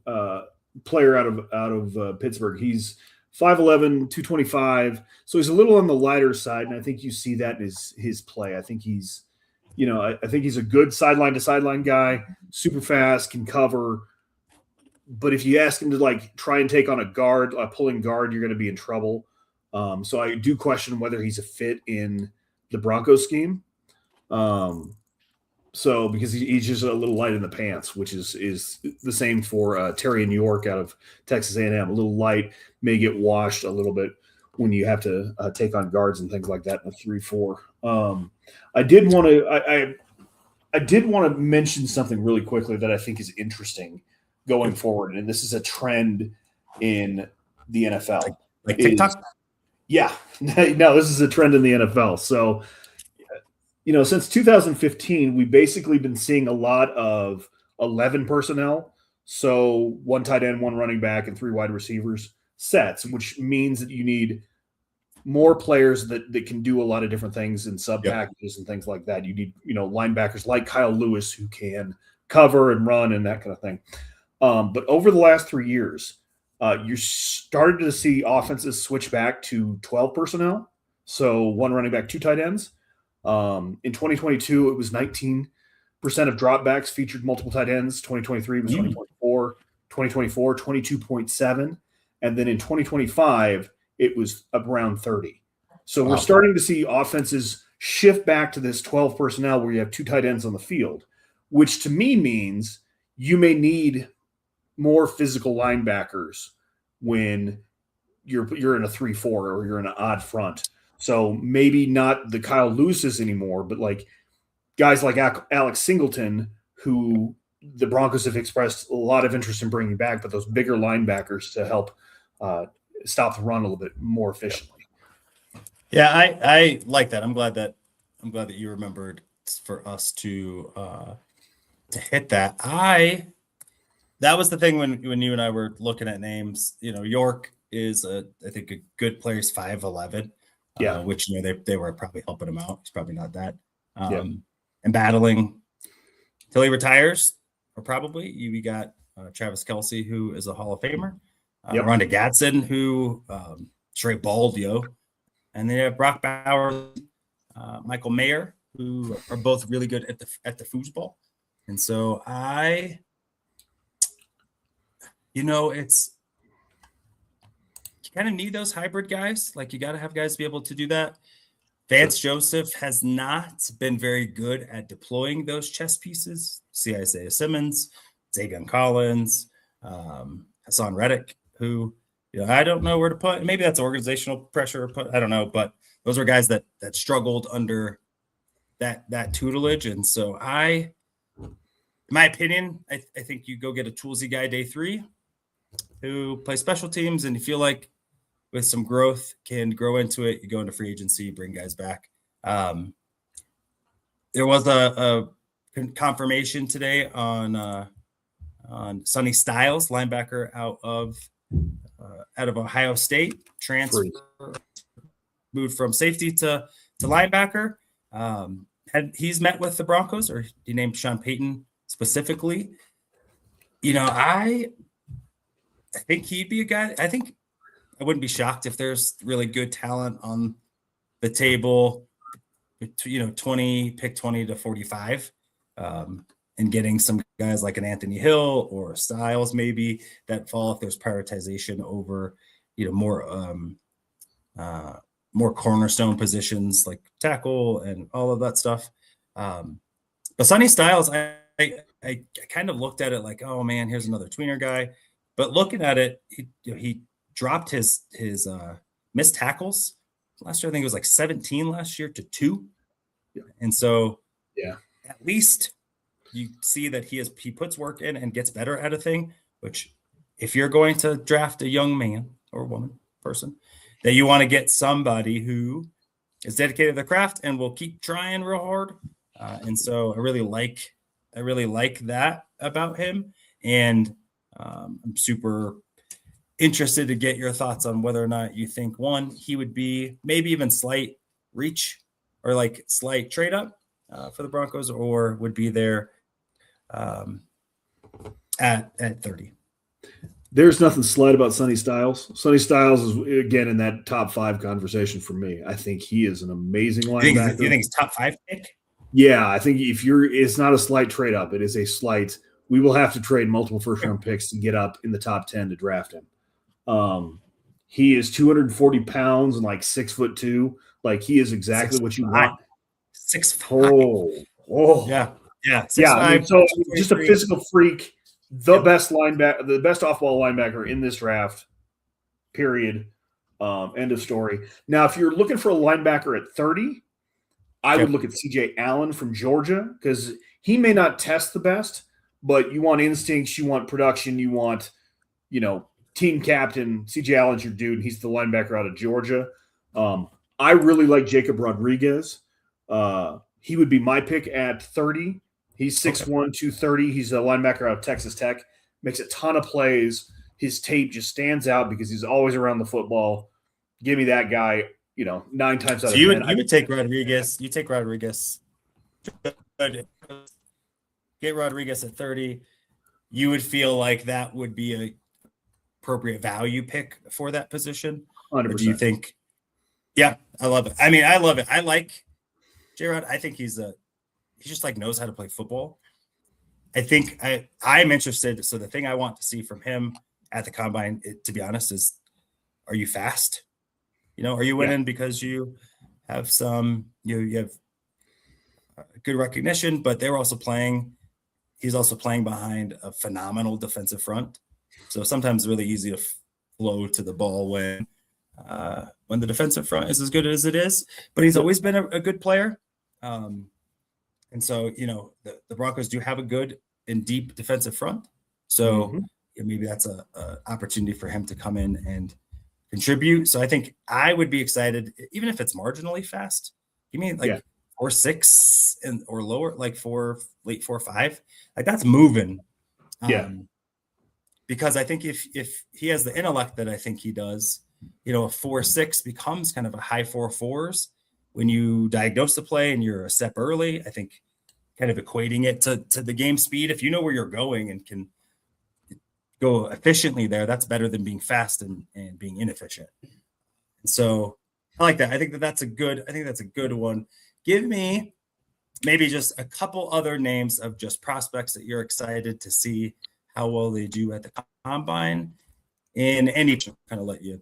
player out of Pittsburgh. He's 5'11", 225, so he's a little on the lighter side, and I think you see that in his play. I think he's, I think he's a good sideline to sideline guy, super fast, can cover. But if you ask him to try and take on a pulling guard, you're going to be in trouble. So I do question whether he's a fit in the Broncos scheme. So because he's just a little light in the pants, which is the same for Terry in New York out of Texas A&M. A little light, may get washed a little bit when you have to take on guards and things like that in a 3-4. I did want to mention something really quickly that I think is interesting going forward, and this is a trend in the NFL. Like TikTok? Yeah, no, this is a trend in the NFL. So, since 2015, we've basically been seeing a lot of 11 personnel. So, one tight end, one running back, and three wide receivers sets, which means that you need more players that can do a lot of different things in sub packages and things like that. You need, linebackers like Kyle Lewis who can cover and run and that kind of thing. But over the last 3 years, you started to see offenses switch back to 12 personnel. So one running back, two tight ends. In 2022, it was 19% of dropbacks featured multiple tight ends. 2023 was 20.4, 2024, 22.7. And then in 2025, it was around 30. So we're starting to see offenses shift back to this 12 personnel where you have two tight ends on the field, which to me means you may need more physical linebackers when you're in a 3-4 or you're in an odd front. So maybe not the Kyle Lewis's anymore, but like guys like Alex Singleton, who the Broncos have expressed a lot of interest in bringing back, but those bigger linebackers to help stop the run a little bit more efficiently. Yeah, I like that. I'm glad that you remembered for us to hit that. That was the thing when you and I were looking at names. York is I think a good player. He's 5'11". Yeah, which they were probably helping him out. He's probably not that. And battling till he retires, or probably we got Travis Kelce, who is a Hall of Famer. Rhonda Gadsden, who straight bald, and then you have Brock Bowers, Michael Mayer, who are both really good at the foosball. And so it's you kind of need those hybrid guys. Like you got to have guys be able to do that. Vance Joseph has not been very good at deploying those chess pieces. See Isaiah Simmons, Zavion Collins, Hassan Reddick, who I don't know where to put. Maybe that's organizational pressure. I don't know, but those are guys that struggled under that tutelage. And so in my opinion, I think you go get a toolsy guy day 3 who plays special teams, and you feel like with some growth can grow into it. You go into free agency, bring guys back. There was a confirmation today on Sonny Styles, linebacker out of Ohio State, transfer, moved from safety to linebacker. He's met with the Broncos, or he named Sean Payton specifically. I think he'd be a guy. I think I wouldn't be shocked if there's really good talent on the table, 20 to 45, and getting some guys like an Anthony Hill or Styles maybe that fall if there's prioritization over, more cornerstone positions like tackle and all of that stuff. But Sonny Styles, I kind of looked at it like, oh man, here's another tweener guy. But looking at it, he dropped his missed tackles last year. I think it was like 17 last year to 2. And so at least you see that he puts work in and gets better at a thing, which if you're going to draft a young man or woman person, that you want to get somebody who is dedicated to the craft and will keep trying real hard. And so I really like that about him. And I'm super interested to get your thoughts on whether or not you think, one, he would be maybe even slight reach or like slight trade up for the Broncos, or would be there at 30. There's nothing slight about Sonny Styles. Sonny Styles is, again, in that top 5 conversation for me. I think he is an amazing linebacker. You think he's top 5 pick? Yeah, I think it's not a slight trade up. It is a slight. We will have to trade multiple first-round picks to get up in the top 10 to draft him. He is 240 pounds and like 6'2". Like he is exactly 6'5". What you want. 6'5". Oh, yeah. 6'5", I mean, so just a physical freak, the best linebacker, the best off-ball linebacker in this draft. Period. End of story. Now, if you're looking for a linebacker at 30, I would look at C.J. Allen from Georgia, because he may not test the best, but you want instincts, you want production, you want, team captain. C.J. Allen's your dude, and he's the linebacker out of Georgia. I really like Jacob Rodriguez. He would be my pick at 30. He's 6'1", 230. He's a linebacker out of Texas Tech. Makes a ton of plays. His tape just stands out because he's always around the football. Give me that guy, 9 times out of 10. You would take Rodriguez. You take Rodriguez. Get Rodriguez at 30. You would feel like that would be a appropriate value pick for that position. 100%. Or do you think? Yeah, I love it. I mean, I love it. I like J-Rod. I think he just like knows how to play football. I think I'm interested. So the thing I want to see from him at the combine, to be honest, is, are you fast? Are you winning because you have you have good recognition, but they're also playing. He's also playing behind a phenomenal defensive front. So sometimes it's really easy to flow to the ball when the defensive front is as good as it is. But he's always been a good player. And so, the Broncos do have a good and deep defensive front. So maybe that's a opportunity for him to come in and contribute. So I think I would be excited, even if it's marginally fast. Give me 4.6 or lower, like late 4.5. Like that's moving. Because I think if he has the intellect that I think he does, a 4.6 becomes kind of a high 4.4s when you diagnose the play and you're a step early. I think kind of equating it to the game speed. If you know where you're going and can go efficiently there, that's better than being fast and being inefficient. And so I like that. I think that's a good one. Give me maybe just a couple other names of just prospects that you're excited to see how well they do at the combine in any kind of I'll let you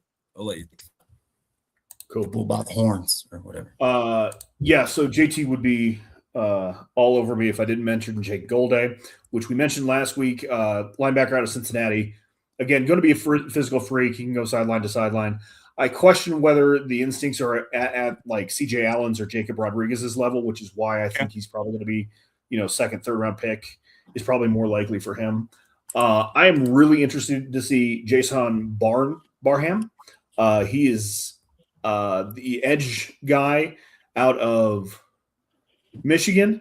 cool bull about the horns or whatever. So JT would be all over me if I didn't mention Jake Golday, which we mentioned last week, linebacker out of Cincinnati. Again, going to be a physical freak. He can go sideline to sideline. I question whether the instincts are at like CJ Allen's or Jacob Rodriguez's level, which is why I think he's probably going to be, second, third round pick is probably more likely for him. I am really interested to see Jason Barham. He is the edge guy out of Michigan.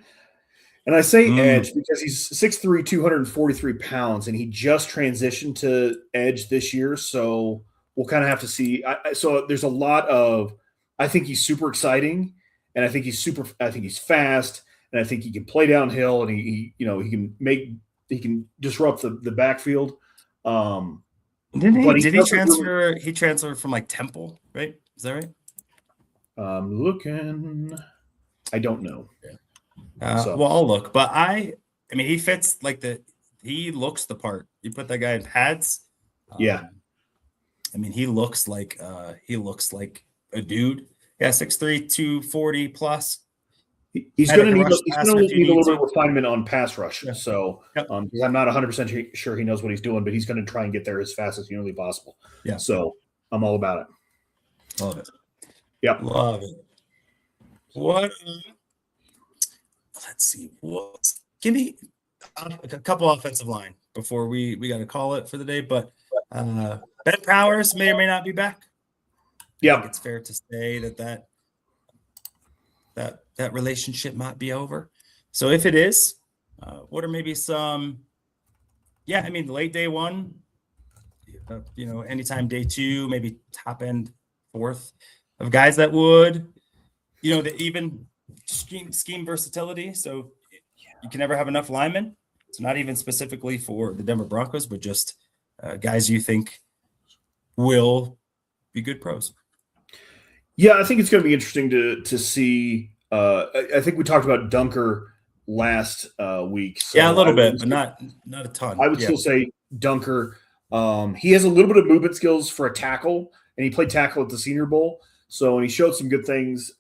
And I say edge because he's 6'3", 243 pounds, and he just transitioned to edge this year. So we'll kind of have to see. So there's a lot of – I think he's super exciting, and I think he's fast, and I think he can play downhill, and he can disrupt the backfield. Did he transfer? He transferred from like Temple, right? Is that right? Looking. I don't know. Well, I'll look, but I mean, he fits he looks the part. You put that guy in pads. I mean, he looks like a dude. Yeah, 6'3", 240 plus. He's going to need a little bit of refinement on pass rush. Yeah. So, because I'm not 100% sure he knows what he's doing, but he's going to try and get there as fast as humanly possible. Yeah. So I'm all about it. Love it. Yep. Love it. What? Let's see. Give me a couple offensive line before we got to call it for the day. But Ben Powers may or may not be back. Yeah, I think it's fair to say that relationship might be over. So if it is, what are maybe some? Yeah, I mean, late day one. Anytime day two, maybe top end fourth of guys that would, that even scheme versatility. So you can never have enough linemen. It's not even specifically for the Denver Broncos, but just guys you think will be good pros. Yeah, I think it's going to be interesting to see. I think we talked about Dunker last week. So yeah, a little bit, but not a ton. I would still say Dunker. He has a little bit of movement skills for a tackle, and he played tackle at the Senior Bowl. So, and he showed some good things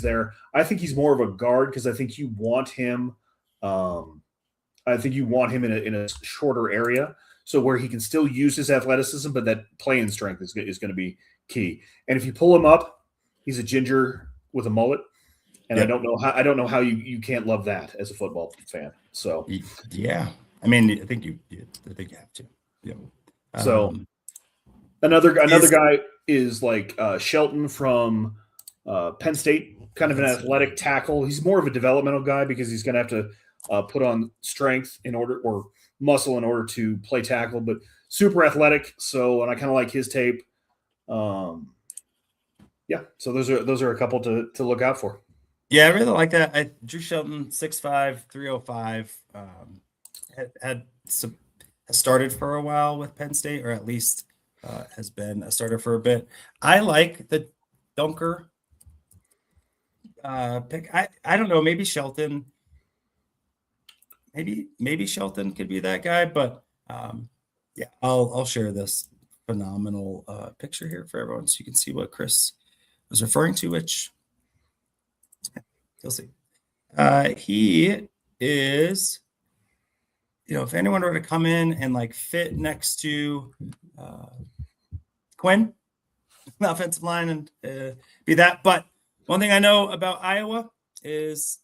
there. I think he's more of a guard because I think you want him. I think you want him in a shorter area, so where he can still use his athleticism, but that playing strength is going to be key. And if you pull him up, he's a ginger with a mullet, and I don't know how you can't love that as a football fan. So yeah, I mean, I think you have to. Yeah. So another guy is like Shelton from Penn State, kind of an athletic tackle. He's more of a developmental guy because he's going to have to put on strength in order, or muscle in order to play tackle, but super athletic. So, and I kind of like his tape. Yeah, so those are a couple to look out for. Yeah, I really like that. Drew Shelton, 6'5", 305, has started for a while with Penn State, or at least has been a starter for a bit. I like the dunker pick. I don't know, maybe Shelton. Maybe Shelton could be that guy, but yeah, I'll share this phenomenal picture here for everyone so you can see what Chris was referring to, which you'll see. He is, if anyone were to come in and like fit next to Quinn, the offensive line, and be that. But one thing I know about Iowa is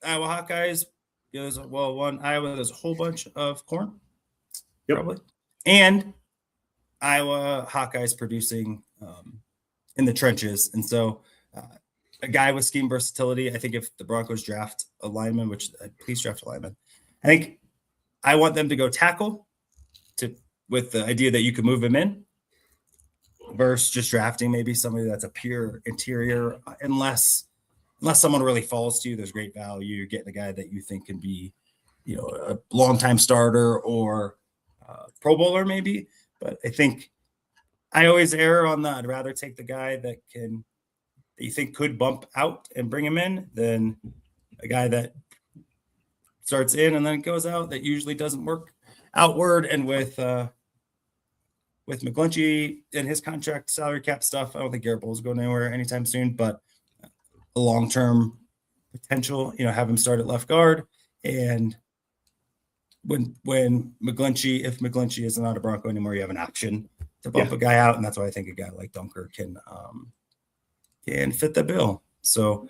Iowa Hawkeyes. Iowa, there's a whole bunch of corn, probably, and Iowa Hawkeyes producing in the trenches, and so a guy with scheme versatility. I think if the Broncos draft a lineman, which please draft a lineman, I think I want them to go tackle with the idea that you can move him in, versus just drafting maybe somebody that's a pure interior, unless someone really falls to you. There's great value. You're getting a guy that you think can be, a longtime starter or Pro Bowler maybe. But I think I always err on that. I'd rather take the guy that you think could bump out and bring him in than a guy that starts in and then goes out. That usually doesn't work outward. And with McGlinchey and his contract salary cap stuff, I don't think Garrett Bowles going anywhere anytime soon. But a long-term potential, have him start at left guard. And when McGlinchey, if McGlinchey is not a Bronco anymore, you have an option to bump a guy out. And that's why I think a guy like Dunker can fit the bill. So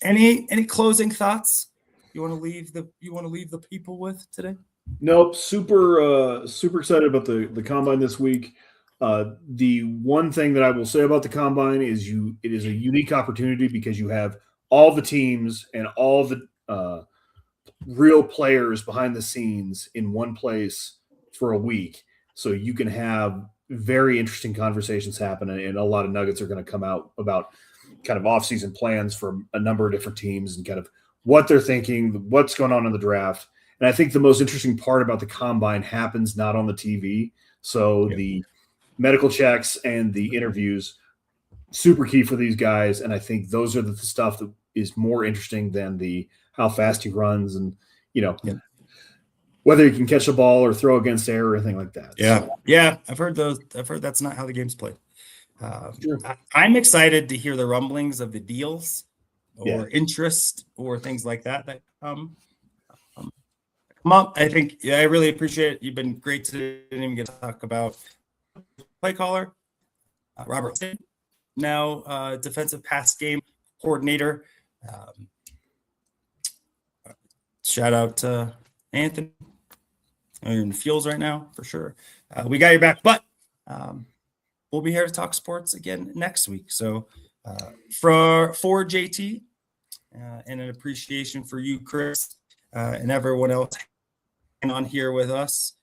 any closing thoughts you want to leave the people with today? Nope. Super excited about the combine this week. The one thing that I will say about the combine is it is a unique opportunity because you have all the teams and all the real players behind the scenes in one place for a week. So you can have very interesting conversations happen, and a lot of nuggets are going to come out about kind of off-season plans from a number of different teams and kind of what they're thinking, what's going on in the draft. And I think the most interesting part about the combine happens not on the TV. So the medical checks and the interviews, super key for these guys. And I think those are the stuff that is more interesting than how fast he runs and, whether he can catch the ball or throw against air or anything like that. Yeah. So. Yeah. I've heard that's not how the game's played. Sure. I'm excited to hear the rumblings of the deals or interest or things like that come up. I think, I really appreciate it. You've been great today. Didn't even get to talk about play caller, Robert, now defensive pass game coordinator. Shout out to Anthony. You're in the fields right now for sure. We got your back, but we'll be here to talk sports again next week. So for JT and an appreciation for you, Chris, and everyone else on here with us.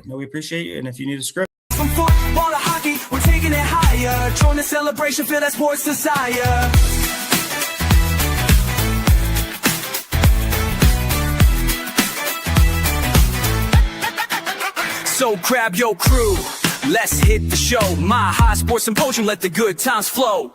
We appreciate you. And if you need a script, from football to hockey, we're taking it higher. Join the celebration, feel that sports desire. So grab your crew, let's hit the show. My high sports symposium, let the good times flow.